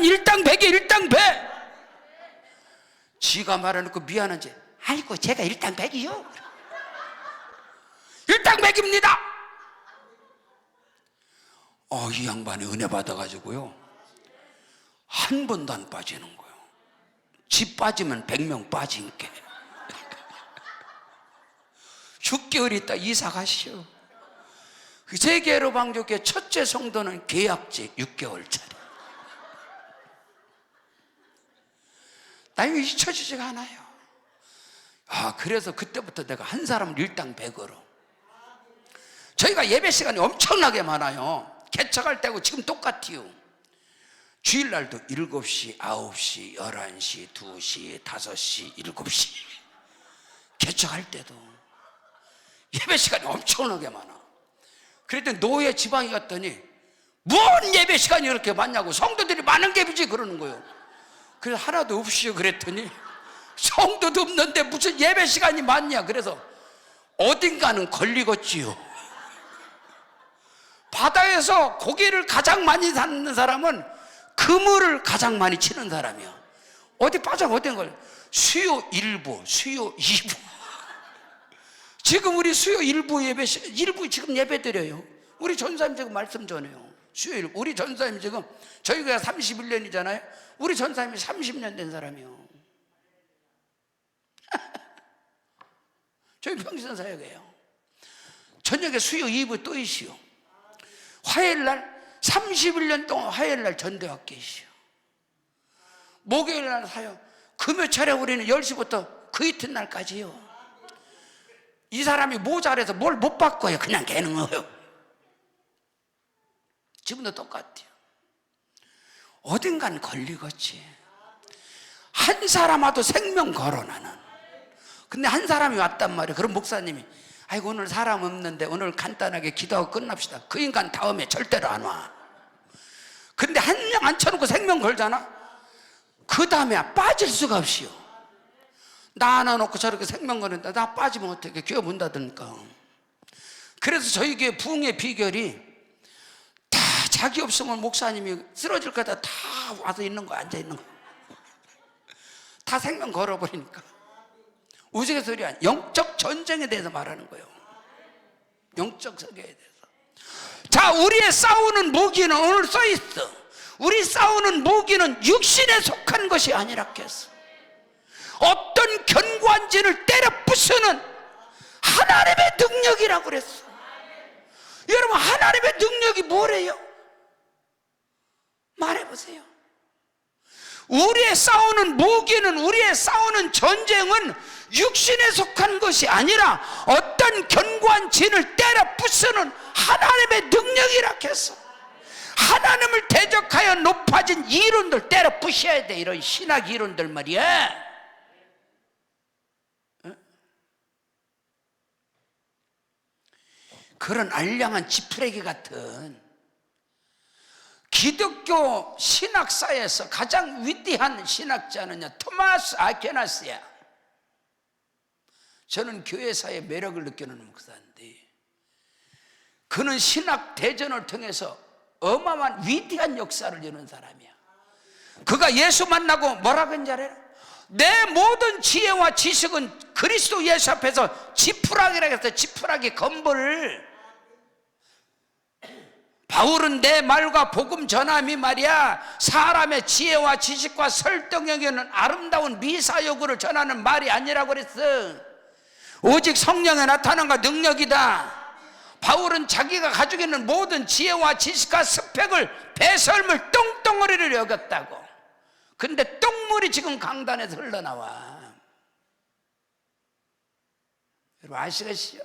일당백에 일당백. 지가 말해놓고 미안한지 아이고 제가 일당백이요. 일당백입니다. 이 양반이 은혜 받아가지고요 한 번도 안 빠지는 거예요. 집 빠지면 100명 빠진 게 6개월 있다 이사 가시오. 세계로 방족회 첫째 성도는 계약직 6개월짜리. 나 이거 잊혀지지가 않아요. 그래서 그때부터 내가 한 사람을 일당백으로. 저희가 예배 시간이 엄청나게 많아요. 개척할 때하고 지금 똑같아요. 주일날도 7시, 9시, 11시, 2시, 5시, 7시. 개척할 때도 예배 시간이 엄청나게 많아. 그랬더니 노예 지방에 갔더니 뭔 예배 시간이 이렇게 많냐고, 성도들이 많은 게 그러는 거예요. 그래서 하나도 없이요 그랬더니 성도도 없는데 무슨 예배 시간이 많냐. 그래서 어딘가는 걸리겠지요. 바다에서 고기를 가장 많이 잡는 사람은 그물을 가장 많이 치는 사람이야. 어디 빠져 어딘 걸. 수요 1부, 수요 2부. 지금 우리 수요 1부 예배, 1부 지금 예배 드려요. 우리 전사님 지금 말씀 전해요. 수요 1부. 우리 전사님 지금, 저희가 31년이잖아요. 우리 전사님이 30년 된 사람이요. 저희 평신사역이에요. 저녁에 수요 2부 또 있어요. 화요일날 31년 동안 화요일날 전도학 계시오. 목요일날 사요. 금요철에 우리는 10시부터 그 이튿날까지요. 이 사람이 모자라서 뭘 못 바꿔요. 그냥 개는 거예요. 지금도 똑같아요. 어딘간 걸리겠지. 한 사람 와도 생명 걸어 나는. 근데 한 사람이 왔단 말이에요. 그럼 목사님이 아이고 오늘 사람 없는데 오늘 간단하게 기도하고 끝납시다. 그 인간 다음에 절대로 안 와. 근데 한 명 앉혀놓고 생명 걸잖아. 그 다음에 빠질 수가 없이요. 나 하나 놓고 저렇게 생명 거는데 나 빠지면 어떻게 교회 문 닫으니까. 그래서 저희 교회 부흥의 비결이 다 자기 없으면 목사님이 쓰러질 거다 다 와서 있는 거야. 앉아 있는 거야. 다 생명 걸어버리니까. 우스갯소리 아니야. 영적 전쟁에 대해서 말하는 거예요. 영적 세계에 대해서. 자, 우리의 싸우는 무기는 오늘 써 있어. 우리 싸우는 무기는 육신에 속한 것이 아니라 했어. 어떤 견고한 진을 때려 부수는 하나님의 능력이라고 그랬어. 여러분, 하나님의 능력이 뭐래요? 말해보세요. 우리의 싸우는 무기는, 우리의 싸우는 전쟁은 육신에 속한 것이 아니라 어떤 견고한 진을 때려 부수는 하나님의 능력이라 했어. 하나님을 대적하여 높아진 이론들 때려 부셔야 돼. 이런 신학 이론들 말이야. 그런 알량한 지푸레기 같은 기독교 신학사에서 가장 위대한 신학자는 토마스 아퀴나스야. 저는 교회사의 매력을 느끼는 목사인데, 그는 신학 대전을 통해서 어마어마한 위대한 역사를 이룬 사람이야. 그가 예수 만나고 뭐라고 했는지 알아요? 내 모든 지혜와 지식은 그리스도 예수 앞에서 지푸라기라고 했어. 지푸라기 건벌. 바울은 내 말과 복음 전함이 말이야, 사람의 지혜와 지식과 설득력에는 아름다운 미사여구를 전하는 말이 아니라고 그랬어. 오직 성령의 나타남과 능력이다. 바울은 자기가 가지고 있는 모든 지혜와 지식과 스펙을 배설물 똥덩어리를 여겼다고. 근데 똥물이 지금 강단에서 흘러나와. 여러분 아시겠어요?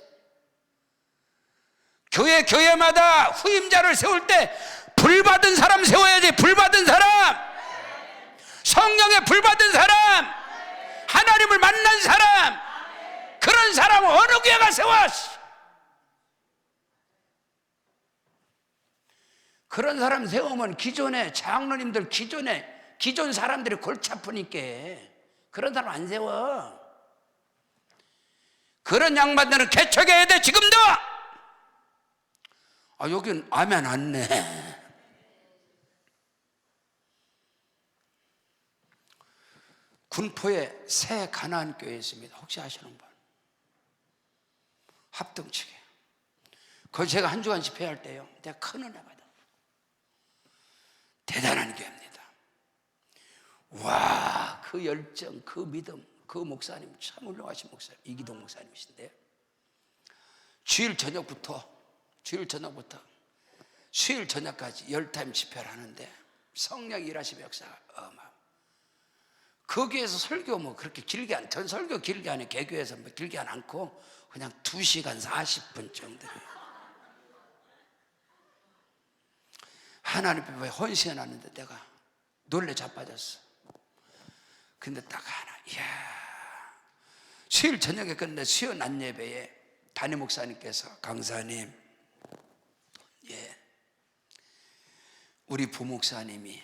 교회마다 후임자를 세울 때 불받은 사람 세워야지. 불받은 사람, 성령의 불받은 사람, 하나님을 만난 사람, 그런 사람은 어느 교회가 세워? 그런 사람 세우면 기존의 장로님들, 기존 사람들이 골치 아프니까 그런 사람 안 세워. 그런 양반들은 개척해야 돼. 지금도. 여긴 아멘 안네. 군포에 새 가나안 교회 있습니다. 혹시 아시는 분? 합동 측에. 거기 제가 한 주간 집회할 때요, 내가 큰 은혜 받아. 대단한 교회입니다. 와, 그 열정, 그 믿음, 그 목사님 참 훌륭하신 목사님, 이기동 목사님이신데, 주일 저녁부터 수요일 저녁까지 10타임 집회를 하는데 성령 일하시는 역사가 거기에서 설교 뭐 그렇게 길게 전 설교 길게 안 해. 개교에서 뭐 길게 안 않고 그냥 2시간 40분 정도. 하나님 앞에 헌신해 놨는데 내가 놀래 자빠졌어. 근데 딱 하나, 이야, 수요일 저녁에 끝내 수요 낮 예배에 담임 목사님께서, 강사님, 예, 우리 부목사님이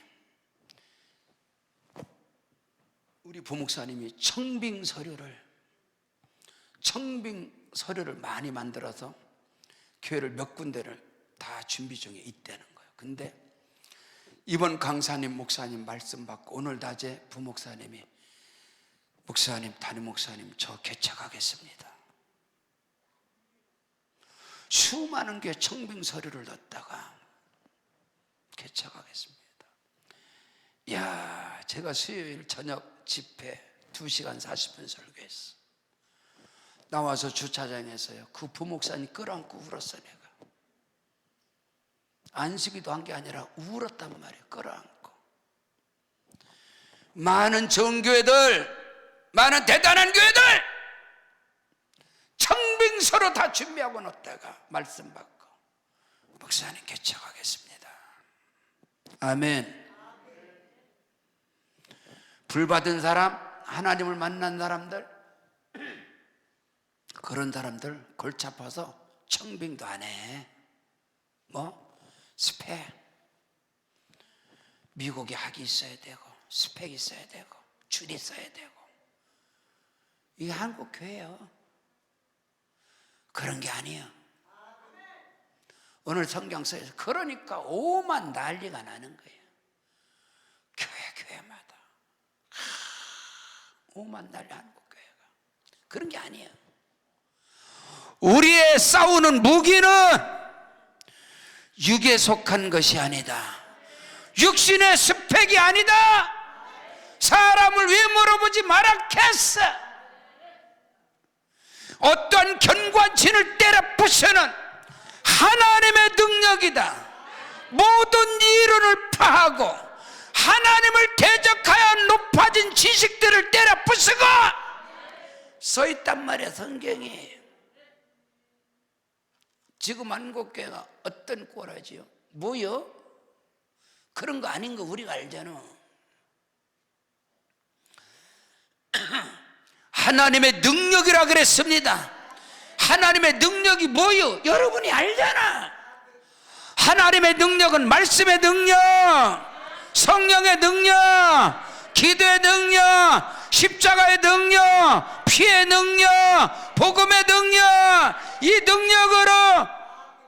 청빙 서류를 많이 만들어서 교회를 몇 군데를 다 준비 중에 있다는 거예요. 근데 이번 강사님, 목사님 말씀 받고 오늘 낮에 부목사님이, 목사님, 담임 목사님, 저 개척하겠습니다. 수많은 교회 청빙 서류를 넣었다가 개척하겠습니다. 야, 제가 수요일 저녁 집회 2시간 40분 설교했어. 나와서 주차장에서요, 그 부목사님 끌어안고 울었어. 내가 안수기도 한 게 아니라 울었단 말이에요. 끌어안고. 많은 정교회들, 많은 대단한 교회들 청빙서로 다 준비하고 놓다가 말씀 받고 목사님 개척하겠습니다. 아멘. 불받은 사람, 하나님을 만난 사람들, 그런 사람들 골치 아파서 청빙도 안 해. 스펙, 미국에 학위 있어야 되고 스펙 있어야 되고 줄 있어야 되고. 이게 한국 교회예요. 그런 게 아니에요. 오늘 성경서에서 그러니까 오만 난리가 나는 거예요. 교회마다 오만 난리, 한국 교회가. 그런 게 아니에요. 우리의 싸우는 무기는 육에 속한 것이 아니다. 육신의 스펙이 아니다. 사람을 외모로 보지 마라겠어. 어떠한 견고한 진을 때려 부수는 하나님의 능력이다. 모든 이론을 파하고 하나님을 대적하여 높아진 지식들을 때려 부수고 써있단 말이야, 성경이. 지금 한국교회가 어떤 꼴하지요? 뭐요? 그런 거 아닌 거 우리가 알잖아. 하나님의 능력이라 그랬습니다. 하나님의 능력이 뭐요? 여러분이 알잖아. 하나님의 능력은 말씀의 능력, 성령의 능력, 기도의 능력, 십자가의 능력, 피의 능력, 복음의 능력, 이 능력으로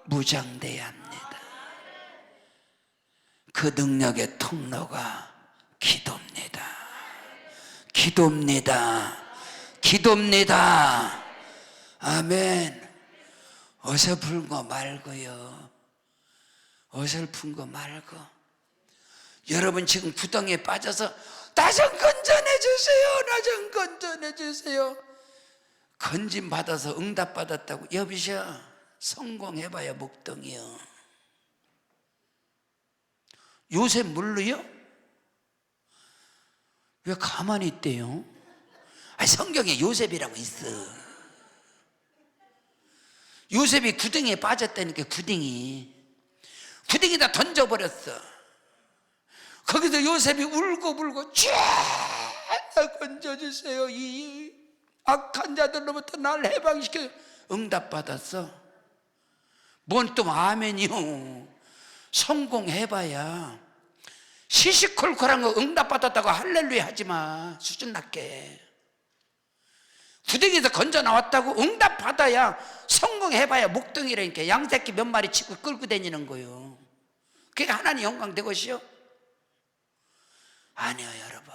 무장돼야 합니다. 그 능력의 통로가 기도입니다. 기도입니다. 아멘. 어설픈 거 말고요. 어설픈 거 말고. 여러분 지금 구덩이에 빠져서 나 좀 건져내 주세요. 나 좀 건져내 주세요. 건진 받아서 응답 받았다고 여비셔. 성공해봐야 목동이요. 요셉 물르요? 왜 가만히 있대요? 성경에 요셉이라고 있어. 요셉이 구덩이에 빠졌다니까. 구덩이다 던져버렸어. 거기서 요셉이 울고 나 건져주세요. 이 악한 자들로부터 날 해방시켜. 응답받았어. 뭔 또 아멘이요. 성공해봐야. 시시콜콜한 거 응답받았다고 할렐루야 하지마. 수준 낮게. 구덩이에서 건져 나왔다고 응답받아야, 성공해봐야 목동이라니까. 양새끼 몇 마리 치고 끌고 다니는 거요. 그게 하나님 영광 되것이요? 아니요, 여러분.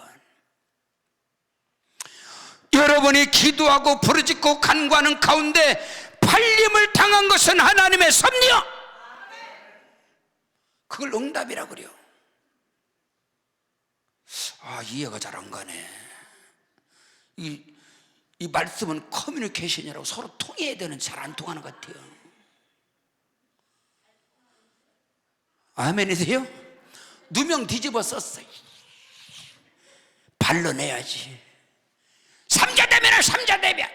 여러분이 기도하고 부르짖고 간구하는 가운데 팔림을 당한 것은 하나님의 섭리요, 그걸 응답이라 그래요. 이해가 잘 안 가네. 이 말씀은 커뮤니케이션이라고 서로 통해야 되는, 잘 안 통하는 것 같아요. 아멘이세요? 누명 뒤집어 썼어. 발로 내야지. 삼자대면은 삼자대면.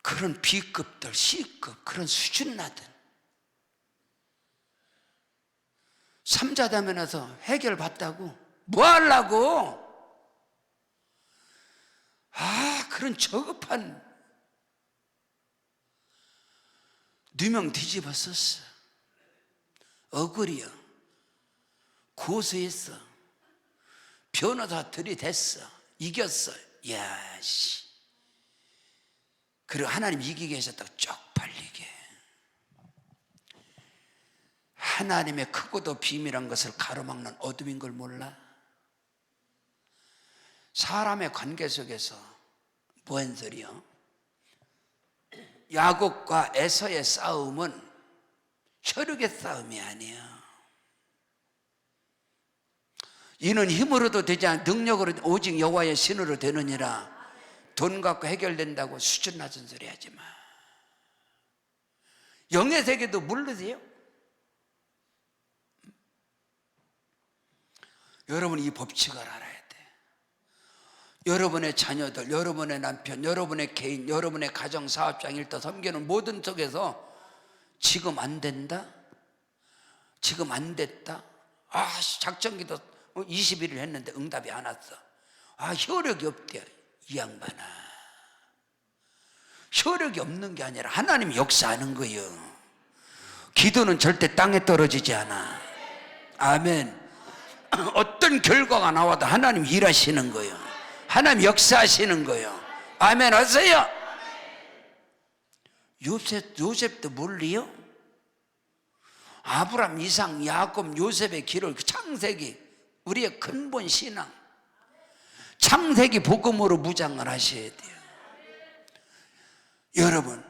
그런 B급들, C급 그런 수준 나든 삼자대면에서 해결받다고 뭐 하려고? 그런 저급한 누명 뒤집어 썼어. 억울이요, 고소했어, 변호사 들이댔어, 이겼어. 그리고 하나님 이기게 하셨다고 쪽팔리게. 하나님의 크고도 비밀한 것을 가로막는 어둠인 걸 몰라? 사람의 관계 속에서 뭔 소리요? 야곱과 에서의 싸움은 혈육의 싸움이 아니야. 이는 힘으로도 되지 않아 능력으로 오직 여호와의 신으로 되느니라. 돈 갖고 해결된다고 수준 낮은 소리 하지 마. 영의 세계도 모르세요? 여러분 이 법칙을 알아야 돼. 여러분의 자녀들, 여러분의 남편, 여러분의 개인, 여러분의 가정, 사업장, 일터, 섬기는 모든 쪽에서 지금 안 된다? 지금 안 됐다? 작전기도 20일을 했는데 응답이 안 왔어. 효력이 없대. 이 양반아, 효력이 없는 게 아니라 하나님이 역사하는 거예요. 기도는 절대 땅에 떨어지지 않아. 아멘. 어떤 결과가 나와도 하나님 일하시는 거예요. 하나님 역사하시는 거예요. 아멘 하세요. 요셉도 몰리요? 아브람, 이삭, 야곱, 요셉의 길을, 창세기, 우리의 근본 신앙, 창세기 복음으로 무장을 하셔야 돼요. 여러분,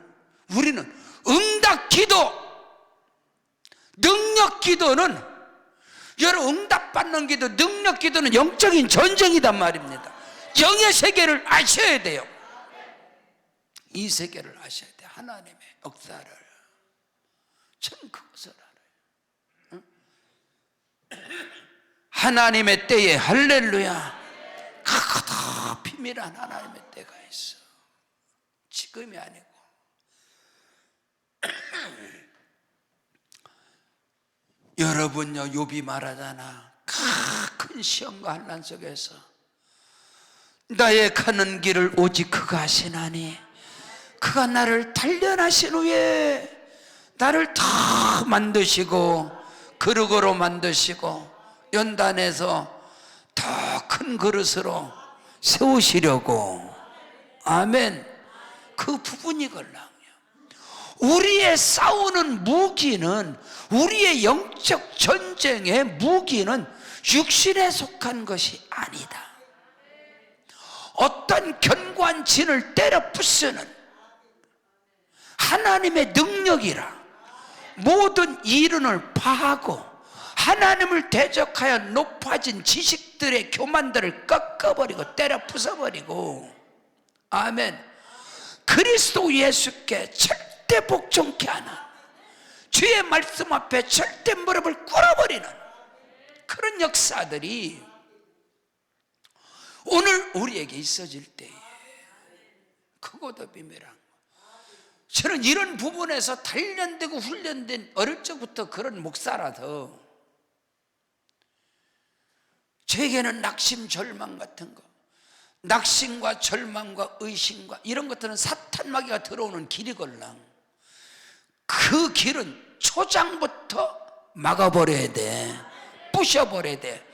우리는 응답 기도, 능력 기도는, 여러분 응답받는 기도, 능력 기도는 영적인 전쟁이단 말입니다. 영의 세계를 아셔야 돼요. 이 세계를 아셔야 돼요. 하나님의 역사를 참 그것을 알아요. 하나님의 때에 할렐루야, 크다 비밀한 하나님의 때가 있어. 지금이 아니고. 여러분요, 욥이 말하잖아. 큰 시험과 환난 속에서 나의 가는 길을 오직 그가 하시나니 그가 나를 단련하신 후에 나를 다 만드시고 그릇으로 만드시고 연단해서 더 큰 그릇으로 세우시려고. 아멘. 그 부분이걸랑요. 우리의 싸우는 무기는, 우리의 영적 전쟁의 무기는 육신에 속한 것이 아니다. 어떤 견고한 진을 때려 부수는 하나님의 능력이라. 모든 이론을 파하고 하나님을 대적하여 높아진 지식들의 교만들을 꺾어버리고 때려 부숴버리고, 아멘, 그리스도 예수께 절대 복종케 하는, 주의 말씀 앞에 절대 무릎을 꿇어버리는 그런 역사들이 오늘 우리에게 있어질 때에 크고도 비밀한 거. 저는 이런 부분에서 단련되고 훈련된, 어릴 적부터 그런 목사라서 제게는 낙심, 절망 같은 거, 낙심과 절망과 의심과 이런 것들은 사탄 마귀가 들어오는 길이걸랑. 그 길은 초장부터 막아버려야 돼. 부셔버려야 돼.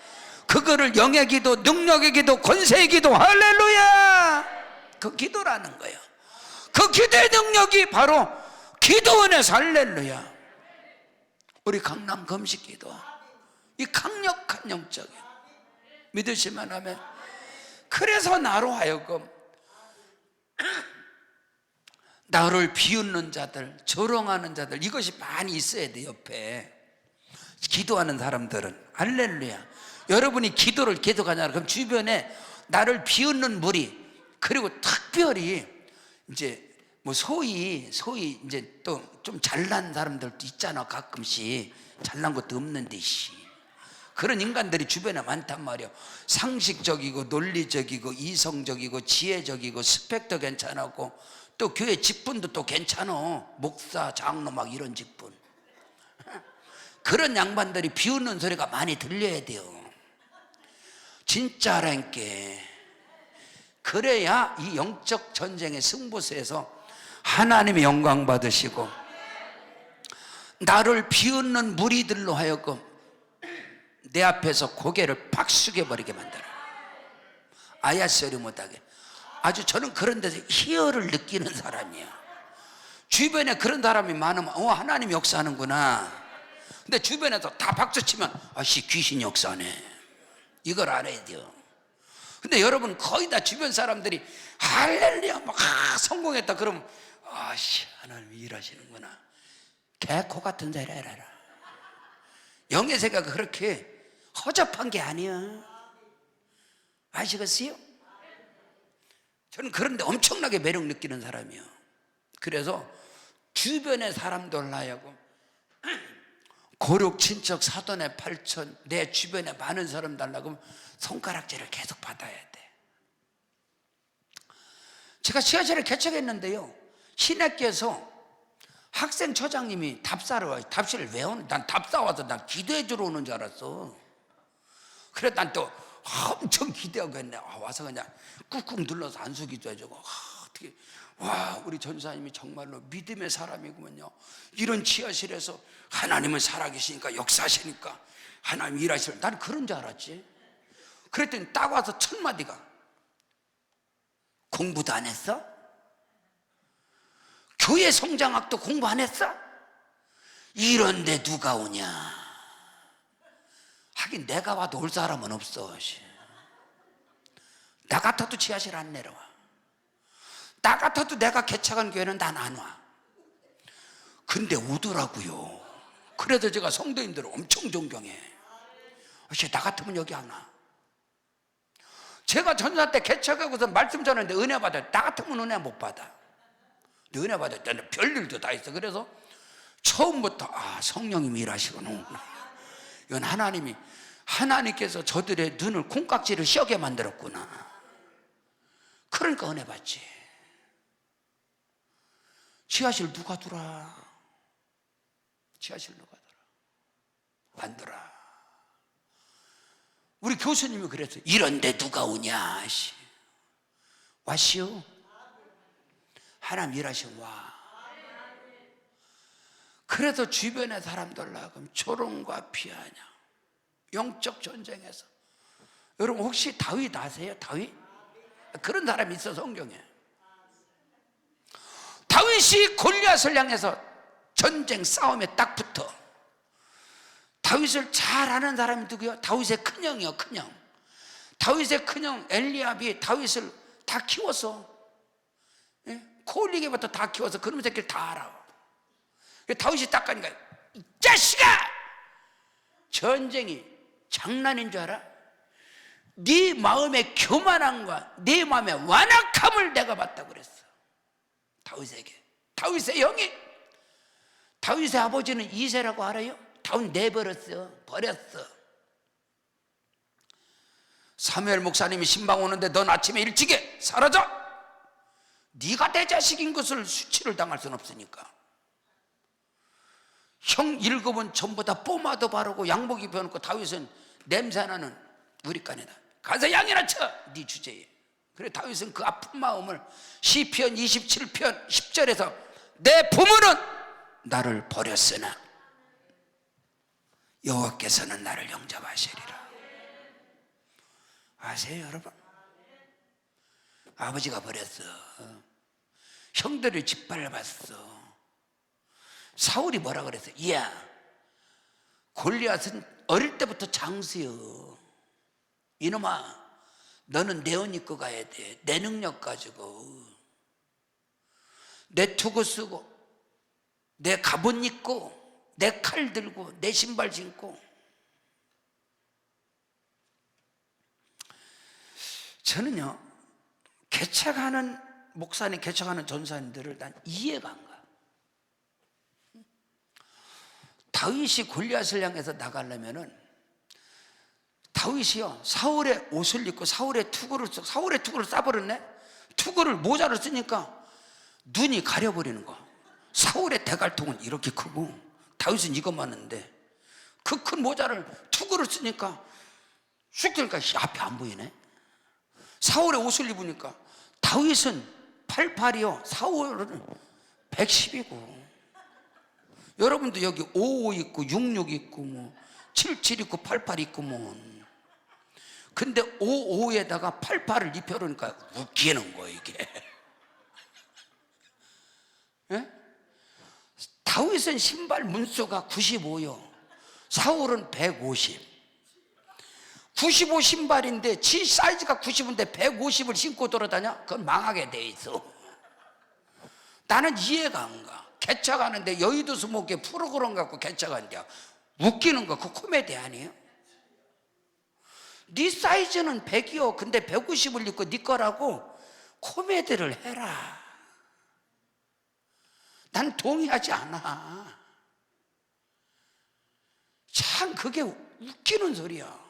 그거를 영의 기도, 능력의 기도, 권세의 기도, 할렐루야, 그 기도라는 거예요. 그 기도의 능력이 바로 기도원에서, 할렐루야, 우리 강남 금식 기도, 이 강력한 영적인 믿으시면 하면. 그래서 나로 하여금 나를 비웃는 자들, 조롱하는 자들, 이것이 많이 있어야 돼. 옆에 기도하는 사람들은. 할렐루야. 여러분이 기도를 계속하냐, 그럼 주변에 나를 비웃는 무리, 그리고 특별히 이제 뭐 소위 이제 또 좀 잘난 사람들도 있잖아. 가끔씩 잘난 것도 없는데 그런 인간들이 주변에 많단 말이야. 상식적이고 논리적이고 이성적이고 지혜적이고 스펙도 괜찮았고 또 교회 직분도 또 괜찮아. 목사, 장로 막 이런 직분. 그런 양반들이 비웃는 소리가 많이 들려야 돼요. 진짜라니까. 그래야 이 영적 전쟁의 승부수에서 하나님의 영광 받으시고 나를 비웃는 무리들로 하여금 내 앞에서 고개를 팍 숙여버리게 만들어요. 아야 소리 못하게. 아주 저는 그런 데서 희열을 느끼는 사람이야. 주변에 그런 사람이 많으면 하나님 역사하는구나. 근데 주변에서 다 박수치면 아씨 귀신 역사네, 이걸 알아야 돼요. 근데 여러분 거의 다 주변 사람들이 할렐루야 막 성공했다 그러면 아씨 하나님이 일하시는구나. 개코 같은 자리 알아라. 영의 세계가 그렇게 허접한 게 아니야. 아시겠어요? 저는 그런데 엄청나게 매력 느끼는 사람이에요. 그래서 주변의 사람들 하여금 고륙 친척 사돈의 8천 내 주변에 많은 사람 달라고 하면 손가락질을 계속 받아야 돼. 제가 지하철을 개척했는데요, 시내께서 학생처장님이 답사를 와요. 답시를 왜 오는? 난 답사 와서 난 기도해 주러 오는 줄 알았어. 그래 난 또 엄청 기대하고 했네. 와서 그냥 꾹꾹 눌러서 안수기도 해주고 어떻게 와 우리 전사님이 정말로 믿음의 사람이구먼요. 이런 지하실에서 하나님은 살아계시니까 역사하시니까 하나님 일하시는, 난 그런 줄 알았지. 그랬더니 딱 와서 첫 마디가 공부도 안 했어? 교회 성장학도 공부 안 했어? 이런데 누가 오냐. 하긴 내가 와도 올 사람은 없어. 나 같아도 지하실 안 내려와. 나 같아도 내가 개척한 교회는 난 안 와. 근데 오더라고요. 그래도 제가 성도님들을 엄청 존경해. 나 같으면 여기 안 와. 제가 전사 때 개척하고서 말씀 전하는데 은혜 받아요. 나 같으면 은혜 못 받아. 근데 은혜 받을 때는 별일도 다 있어. 그래서 처음부터 성령님이 일하시구나. 이건 하나님께서 저들의 눈을 콩깍지를 씌게 만들었구나. 그러니까 은혜 받지. 지하실 누가 두라? 지하실 누가 두라? 안 두라. 우리 교수님이 그랬어요. 이런데 누가 오냐. 와시오. 하나님 일하시면 와. 그래서 주변의 사람들로 하여금 조롱과 비아냥, 영적 전쟁에서. 여러분 혹시 다윗 아세요? 다윗? 그런 사람이 있어 성경에. 다윗이 골리앗을 향해서 전쟁 싸움에 딱 붙어. 다윗을 잘 아는 사람이 누구요? 다윗의 큰형이요. 큰형. 다윗의 큰형 엘리압이 다윗을 다 키웠어. 코올리게부터 다 키워서 그놈 새끼를 다 알아. 다윗이 딱 가니까 이 자식아! 전쟁이 장난인 줄 알아? 네 마음의 교만함과 네 마음의 완악함을 내가 봤다고 그랬어. 다윗에게. 다윗의 형이. 다윗의 아버지는 이새라고 알아요? 다윗 내버렸어. 버렸어. 사무엘 목사님이 신방 오는데 넌 아침에 일찍에 사라져. 네가 내 자식인 것을 수치를 당할 수는 없으니까. 형 7은 전부 다 뽀마도 바르고 양복 입혀놓고 다윗은 냄새나는 우리간에다 가서 양이나 쳐. 네 주제에. 그래 다윗은 그 아픈 마음을 시편 27편 10절에서 내 부모는 나를 버렸으나 여호와께서는 나를 영접하시리라. 아세요 여러분? 아버지가 버렸어. 형들을 짓밟았어. 사울이 뭐라 그랬어? 이야 골리앗은 어릴 때부터 장수요. 이놈아, 너는 내 옷 입고 가야 돼. 내 능력 가지고, 내 투구 쓰고, 내 갑옷 입고, 내 칼 들고, 내 신발 신고. 저는요, 개척하는 목사님, 개척하는 전사님들을 난 이해가 안 가. 다윗이 골리앗을 향해서 나가려면은 다윗이요, 사울의 옷을 입고 사울의 투구를 싸버렸네. 투구를 모자를 쓰니까 눈이 가려버리는 거야. 사울의 대갈통은 이렇게 크고 다윗은 이것만 하는데 그 큰 모자를 투구를 쓰니까 쑥 들니까 앞이 안 보이네. 사울의 옷을 입으니까 다윗은 88이요, 사울은 110이고. 여러분도 여기 55 있고 66 있고 뭐 77 있고 88 있고 뭐. 근데 55에다가 88을 입혀놓으니까 웃기는 거예요 이게. 예? 다윗은 신발 문수가 95요, 사울은 150. 95 신발인데 지 사이즈가 90인데 150을 신고 돌아다녀? 그건 망하게 돼 있어. 나는 이해가 안 가. 개척하는데 여의도 수목회 프로그램 갖고 개척한대요. 웃기는 거, 그 코미디 아니에요? 네 사이즈는 100이요, 근데 150을 입고 네 거라고 코미디를 해라. 난 동의하지 않아. 참 그게 웃기는 소리야.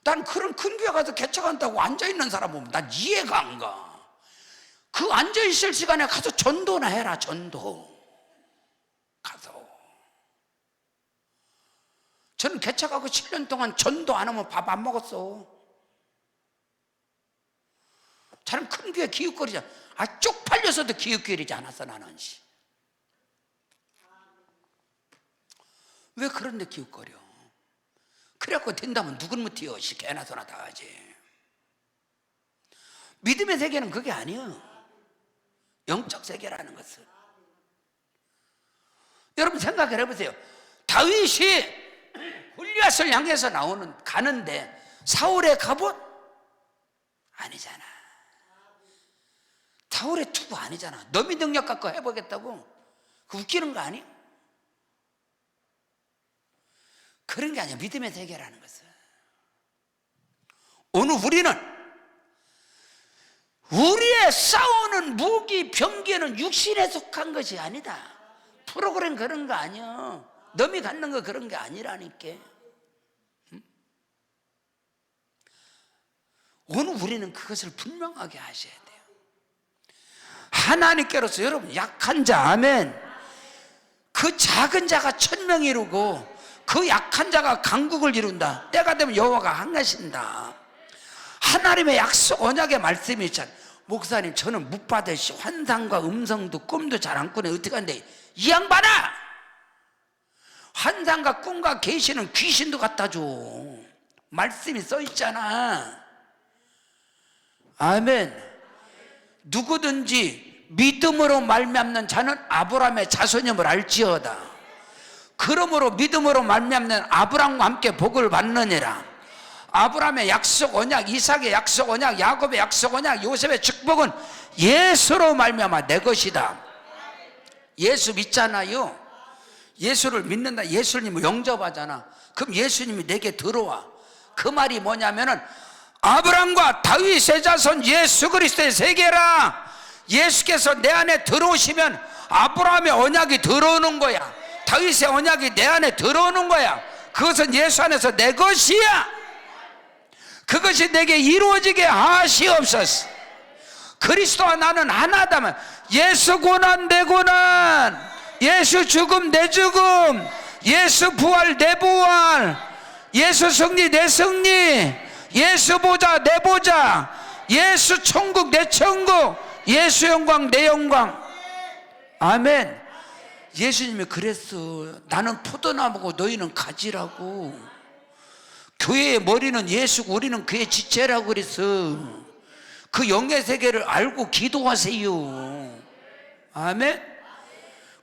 난 그런 큰 교회 가서 개척한다고 앉아있는 사람 보면 난 이해가 안 가. 그 앉아있을 시간에 가서 전도나 해라. 전도 가서. 저는 개척하고 7년 동안 전도 안 하면 밥 안 먹었어. 저는 큰 교회 기웃거리잖아. 쪽팔려서도 기웃거리지 않았어 나는. 왜 그런데 기웃거려? 그래갖고 된다면 누군 못해요. 개나 소나 다 하지. 믿음의 세계는 그게 아니에요. 영적 세계라는 것은. 여러분 생각해 보세요. 다윗이 골리앗을 향해서 가는데 사울의 갑옷? 아니잖아. 사울의 투구 아니잖아. 너미 능력 갖고 해보겠다고? 그 웃기는 거 아니? 그런 게 아니야. 믿음의 세계라는 것은. 오늘 우리의 싸우는 무기, 병기는 육신에 속한 것이 아니다. 프로그램 그런 거 아니야. 너미 갖는 거 그런 게 아니라니까. 오늘 우리는 그것을 분명하게 하셔야 돼요. 하나님께로서 여러분 약한 자, 아멘. 그 작은 자가 1000명이 이루고 그 약한 자가 강국을 이룬다. 때가 되면 여호와가 행하신다. 하나님의 약속 언약의 말씀이 있잖아요. 목사님 저는 못 받으시 환상과 음성도 꿈도 잘 안 꾸네. 어떻게 하는데 이 양반아, 환상과 꿈과 계시는 귀신도 갖다 줘. 말씀이 써 있잖아. 아멘. 누구든지 믿음으로 말미암는 자는 아브라함의 자손임을 알지어다. 그러므로 믿음으로 말미암는 아브라함과 함께 복을 받느니라. 아브라함의 약속 언약, 이삭의 약속 언약, 야곱의 약속 언약, 요셉의 축복은 예수로 말미암아 내 것이다. 예수 믿잖아요. 예수를 믿는다. 예수님을 영접하잖아. 그럼 예수님이 내게 들어와. 그 말이 뭐냐면은 아브라함과 다윗의 자손 예수 그리스도의 세계라. 예수께서 내 안에 들어오시면 아브라함의 언약이 들어오는 거야. 다윗의 언약이 내 안에 들어오는 거야. 그것은 예수 안에서 내 것이야. 그것이 내게 이루어지게 하시옵소서. 그리스도와 나는 하나다면 예수 고난 내 고난, 예수 죽음 내 죽음, 예수 부활 내 부활, 예수 승리 내 승리, 예수 보좌 내 보좌, 예수 천국 내 천국, 예수 영광 내 영광. 아멘. 예수님이 그랬어. 나는 포도나무고 너희는 가지라고. 교회의 머리는 예수고 우리는 그의 지체라고 그랬어. 그 영의 세계를 알고 기도하세요. 아멘.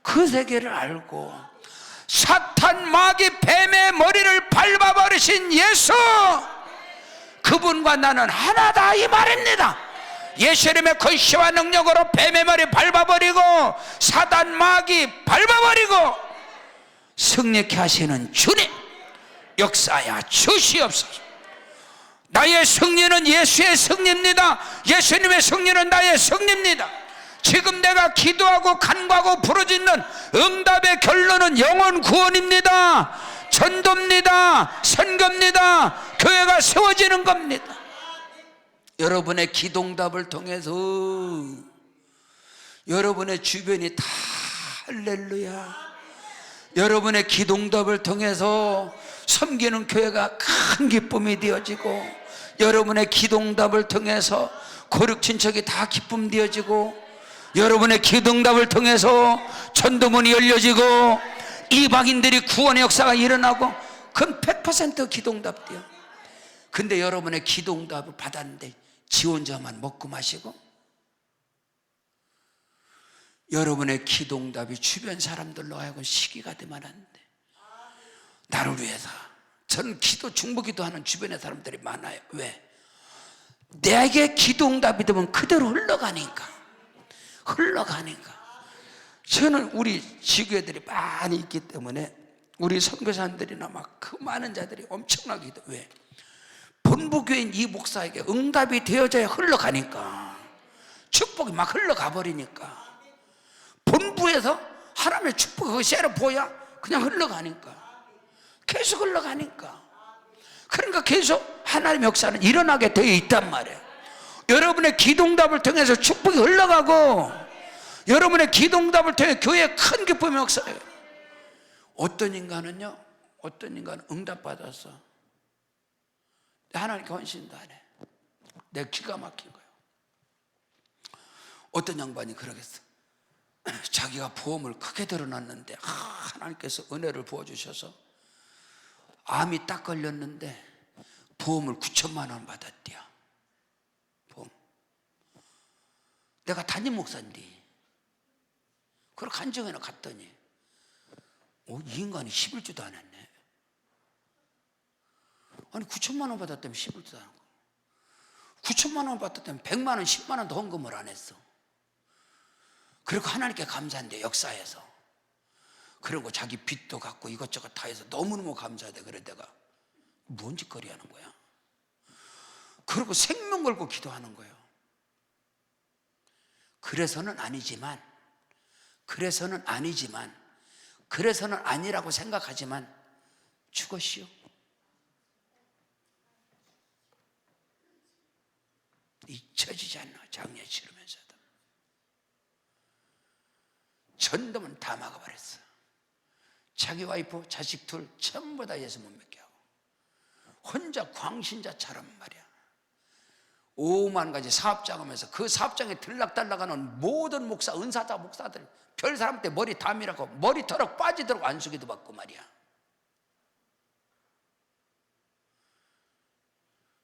그 세계를 알고 사탄 마귀 뱀의 머리를 밟아버리신 예수, 그분과 나는 하나다 이 말입니다. 예수님의 권세와 능력으로 뱀의 머리 밟아버리고 사단 마귀 밟아버리고 승리케 하시는 주님 역사야 주시옵소서. 나의 승리는 예수의 승리입니다. 예수님의 승리는 나의 승리입니다. 지금 내가 기도하고 간구하고 부르짖는 응답의 결론은 영혼 구원입니다. 전도입니다. 선교입니다. 교회가 세워지는 겁니다. 여러분의 기도응답을 통해서 여러분의 주변이 다 할렐루야. 여러분의 기도응답을 통해서 섬기는 교회가 큰 기쁨이 되어지고, 여러분의 기도응답을 통해서 고륙 친척이 다 기쁨 되어지고, 여러분의 기도응답을 통해서 전도문이 열려지고 이방인들이 구원의 역사가 일어나고, 그건 100% 기도응답돼요. 근데 여러분의 기도응답을 받았는데 지 혼자만 먹고 마시고, 여러분의 기도응답이 주변 사람들로 하여금 시기가 되면 안 돼. 나를 위해서. 저는 기도 중보기도 하는 주변의 사람들이 많아요. 왜? 내게 기도응답이 되면 그대로 흘러가니까. 저는 우리 지교회들이 많이 있기 때문에 우리 선교사님들이나 막 그 많은 자들이 엄청나게 기도. 왜? 본부교인 이 목사에게 응답이 되어져야 흘러가니까. 축복이 막 흘러가 버리니까. 본부에서 하나님의 축복이 그 쎄로 보여 그냥 흘러가니까. 계속 흘러가니까. 그러니까 계속 하나님의 역사는 일어나게 되어 있단 말이에요. 여러분의 기도응답을 통해서 축복이 흘러가고, 여러분의 기도응답을 통해 교회에 큰 기쁨의 역사예요. 어떤 인간은 응답받았어. 하나님께 헌신도 안 해. 내가 기가 막힌 거예요. 어떤 양반이 그러겠어. 자기가 보험을 크게 들어놨는데 하나님께서 은혜를 부어주셔서 암이 딱 걸렸는데 보험을 9천만 원 받았대요. 보험. 내가 담임 목사인데 그걸 간증회나 갔더니 이 인간이 11주도 안 했네. 아니 9천만 원 받았다면 11주도 안 하고, 9천만 원 받았다면 100만 원 10만 원 더 헌금을 안 했어. 그리고 하나님께 감사한대, 역사에서. 그리고 자기 빚도 갚고 이것저것 다 해서 너무너무 감사하대. 그래 내가 뭔 짓거리 하는 거야. 그리고 생명 걸고 기도하는 거예요. 그래서는 아니라고 생각하지만 죽었시오. 잊혀지지 않나. 장례 치르면서도 전도문 다 막아버렸어. 자기 와이프 자식 둘 전부 다 예수 못 믿게 하고 혼자 광신자처럼 말이야 5만 가지 사업장 하면서 그 사업장에 들락달락하는 모든 목사, 은사자 목사들 별 사람 때 머리 다 밀라고 머리털어 빠지도록 안수기도 받고 말이야.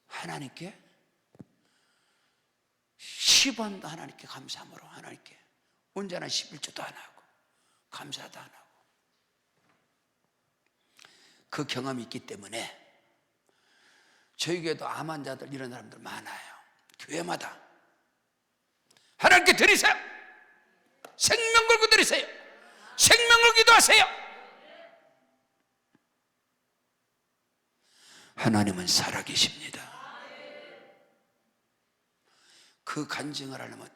하나님께 10원도 하나님께 감사함으로 하나님께 언제나 11조도 안 하고 감사도 안 하고. 그 경험이 있기 때문에 저희 교회도 암 환자들 이런 사람들 많아요. 교회마다 하나님께 드리세요. 생명 걸고 드리세요. 생명을 기도하세요. 하나님은 살아계십니다. 그 간증을 하려면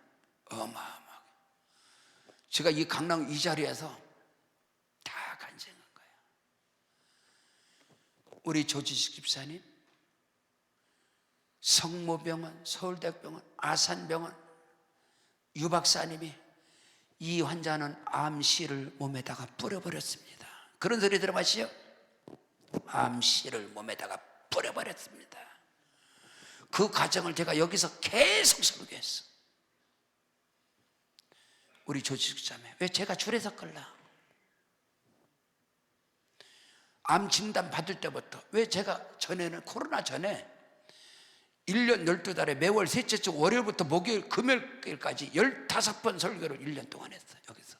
어마어마하게. 제가 이 강남 이 자리에서 다 간증한 거예요. 우리 조지식 집사님, 성모병원, 서울대병원, 아산병원 유 박사님이 이 환자는 암씨를 몸에다가 뿌려버렸습니다. 그런 소리 들어봤어요? 암씨를 몸에다가 뿌려버렸습니다. 그 과정을 제가 여기서 계속 설교했어. 우리 조직자매, 왜 제가 줄에서 끌라? 암 진단 받을 때부터 왜 제가 전에는 코로나 전에 1년 12달에 매월 셋째 주 월요일부터 목요일 금요일까지 15번 설교를 1년 동안 했어요. 여기서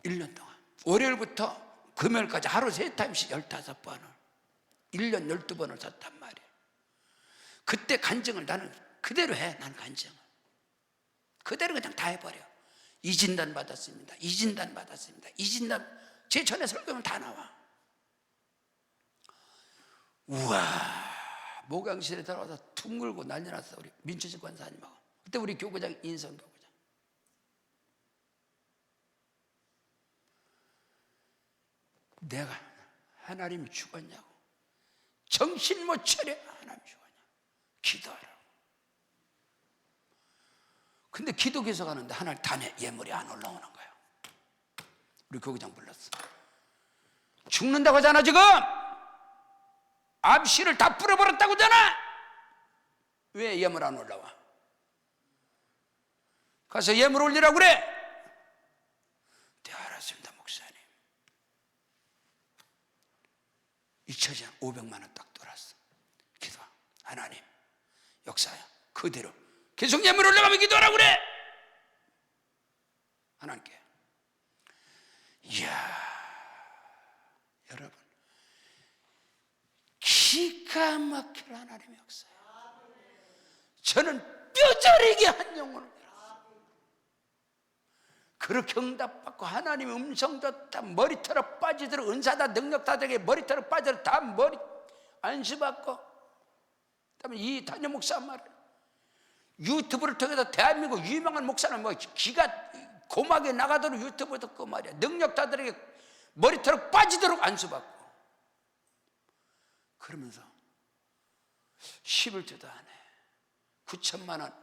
1년 동안 월요일부터 금요일까지 하루 3타임씩 15번을 1년 12번을 샀단 말이에요. 그때 간증을 나는 그대로 해. 난 간증을 그대로 그냥 다 해버려. 이 진단 받았습니다, 이 진단 받았습니다, 이 진단. 제 전에 설교면 다 나와. 우와, 목양실에 들어와서 둥글고 난리 났어. 우리 민주직 권사님하고. 그때 우리 교구장 인성 교구장. 내가 하나님 죽었냐고, 정신 못 차려, 하나님 죽었냐고, 기도하라고. 근데 기도 계속하는데 하나님 단에 예물이 안 올라오는 거예요. 우리 교구장 불렀어. 죽는다고 하잖아. 지금 암씨를 다 뿌려버렸다고 하잖아. 왜 예물 안 올라와? 가서 예물 올리라고 그래. 네, 알았습니다 목사님. 잊혀진 500만 원 딱 돌았어. 기도. 하나님 역사야. 그대로 계속 예물 올라가면 기도하라고 그래. 하나님께. 이야, 여러분, 기가 막힐 하나님의 역사예요. 저는 뼈저리게 한 영혼을 잃었어요. 그렇게 응답받고 하나님의 음성 듣다 머리털어 빠지도록, 은사다 능력다 되게 머리털어 빠지도록 다 머리 안수받고, 그다음에 이 단임 목사 말을 유튜브를 통해서 대한민국 유명한 목사는 뭐 기가 고막에 나가도록 유튜브 듣고 말이야. 능력자들에게 머리털어 빠지도록 안수받고, 그러면서 11주도 안 해. 9천만 원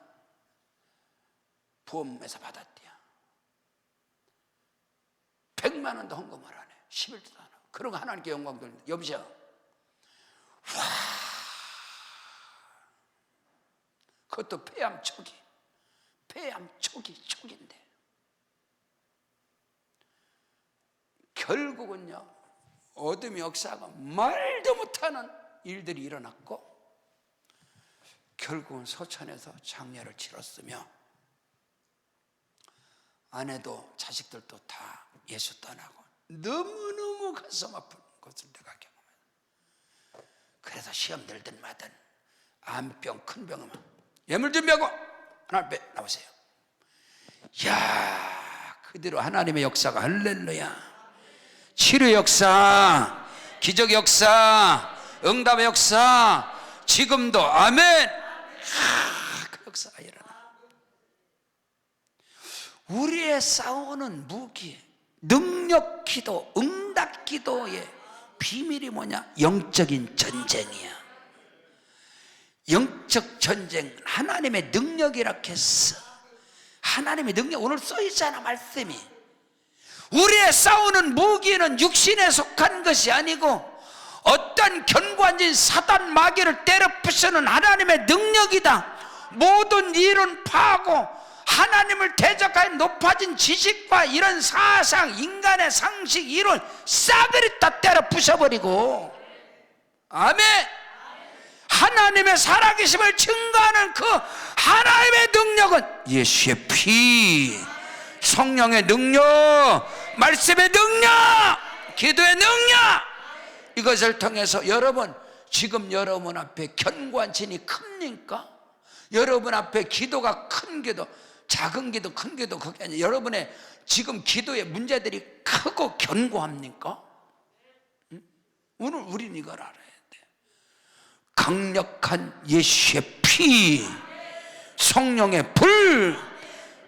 보험에서 받았대요. 100만 원도 헌금을 안 해. 11주도 안 해. 그런 거 하나님께 영광 돌린다. 여보세요. 와, 그것도 폐암 초기. 폐암 초기인데 결국은요, 어둠의 역사가 말도 못하는 일들이 일어났고, 결국은 서천에서 장례를 치렀으며, 아내도 자식들도 다 예수 떠나고 너무너무 가슴 아픈 것을 내가 경험했어요. 그래서 시험 들든 마든 암병, 큰 병은 예물 준비하고 하나님 앞에 나오세요. 이야, 그대로 하나님의 역사가, 할렐루야. 치료 역사, 기적 역사, 응답의 역사, 지금도 아멘. 그 역사가 일어나. 우리의 싸우는 무기, 능력 기도, 응답 기도의 비밀이 뭐냐? 영적인 전쟁이야. 영적 전쟁, 하나님의 능력이라 했어. 하나님의 능력, 오늘 써 있잖아 말씀이. 우리의 싸우는 무기는 육신에 속한 것이 아니고 어떤 견고한 진 사단 마귀를 때려 부수는 하나님의 능력이다. 모든 이론 파하고 하나님을 대적하여 높아진 지식과 이런 사상, 인간의 상식, 이론 싸그리 다 때려 부숴버리고, 아멘. 하나님의 살아계심을 증거하는 그 하나님의 능력은 예수의 피, 성령의 능력, 말씀의 능력, 기도의 능력, 이것을 통해서 여러분, 지금 여러분 앞에 견고한 진이 큽니까? 여러분 앞에 기도가 큰 기도, 작은 기도, 큰 기도, 그게 아니라 여러분의 지금 기도의 문제들이 크고 견고합니까? 오늘 우리는 이걸 알아야 돼. 강력한 예수의 피, 성령의 불,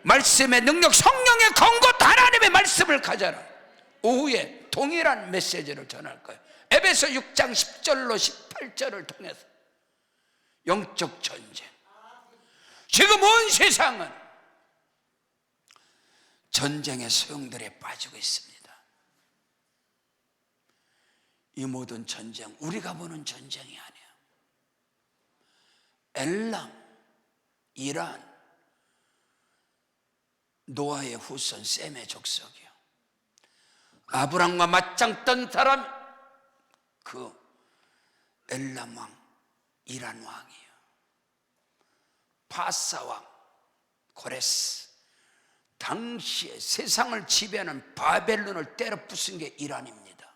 말씀의 능력, 성령의 권고, 하나님의 말씀을 가져라. 오후에 동일한 메시지를 전할 거예요. 에베소 6장 10절로 18절을 통해서 영적 전쟁. 지금 온 세상은 전쟁의 소용돌이에 빠지고 있습니다. 이 모든 전쟁, 우리가 보는 전쟁이 아니야. 엘람, 이란, 노아의 후손 셈의 족속이요. 아브람과 맞짱 뜬 사람이 그 엘람 왕, 이란 왕이에요. 바사 왕, 고레스, 당시에 세상을 지배하는 바벨론을 때려 부순 게 이란입니다.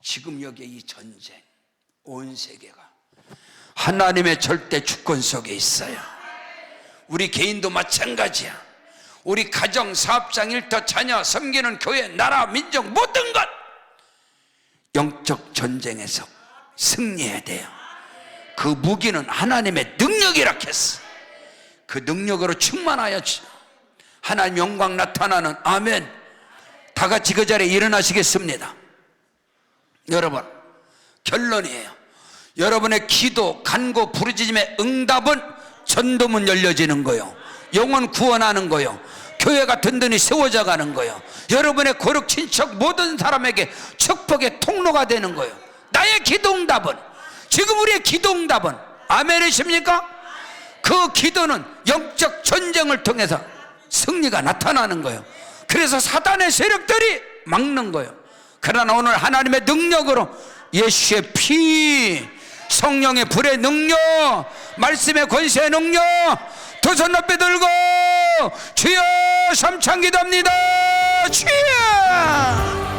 지금 여기에 이 전쟁, 온 세계가 하나님의 절대 주권 속에 있어요. 우리 개인도 마찬가지야. 우리 가정, 사업장, 일터, 자녀, 섬기는 교회, 나라, 민족 모든 것 영적 전쟁에서 승리해야 돼요. 그 무기는 하나님의 능력이라 했어. 그 능력으로 충만하여 하나님 영광 나타나는, 아멘. 다 같이 그 자리에 일어나시겠습니다. 여러분, 결론이에요. 여러분의 기도, 간구, 부르짖음의 응답은 전도문 열려지는 거요, 영혼 구원하는 거요, 교회가 든든히 세워져 가는 거요, 여러분의 고륙 친척 모든 사람에게 축복의 통로가 되는 거요. 나의 기도 응답은, 지금 우리의 기도 응답은, 아멘이십니까? 그 기도는 영적 전쟁을 통해서 승리가 나타나는 거예요. 그래서 사단의 세력들이 막는 거예요. 그러나 오늘 하나님의 능력으로, 예수의 피, 성령의 불의 능력, 말씀의 권세의 능력, 두 손 높이 들고 주여 삼창 기도합니다. 주여.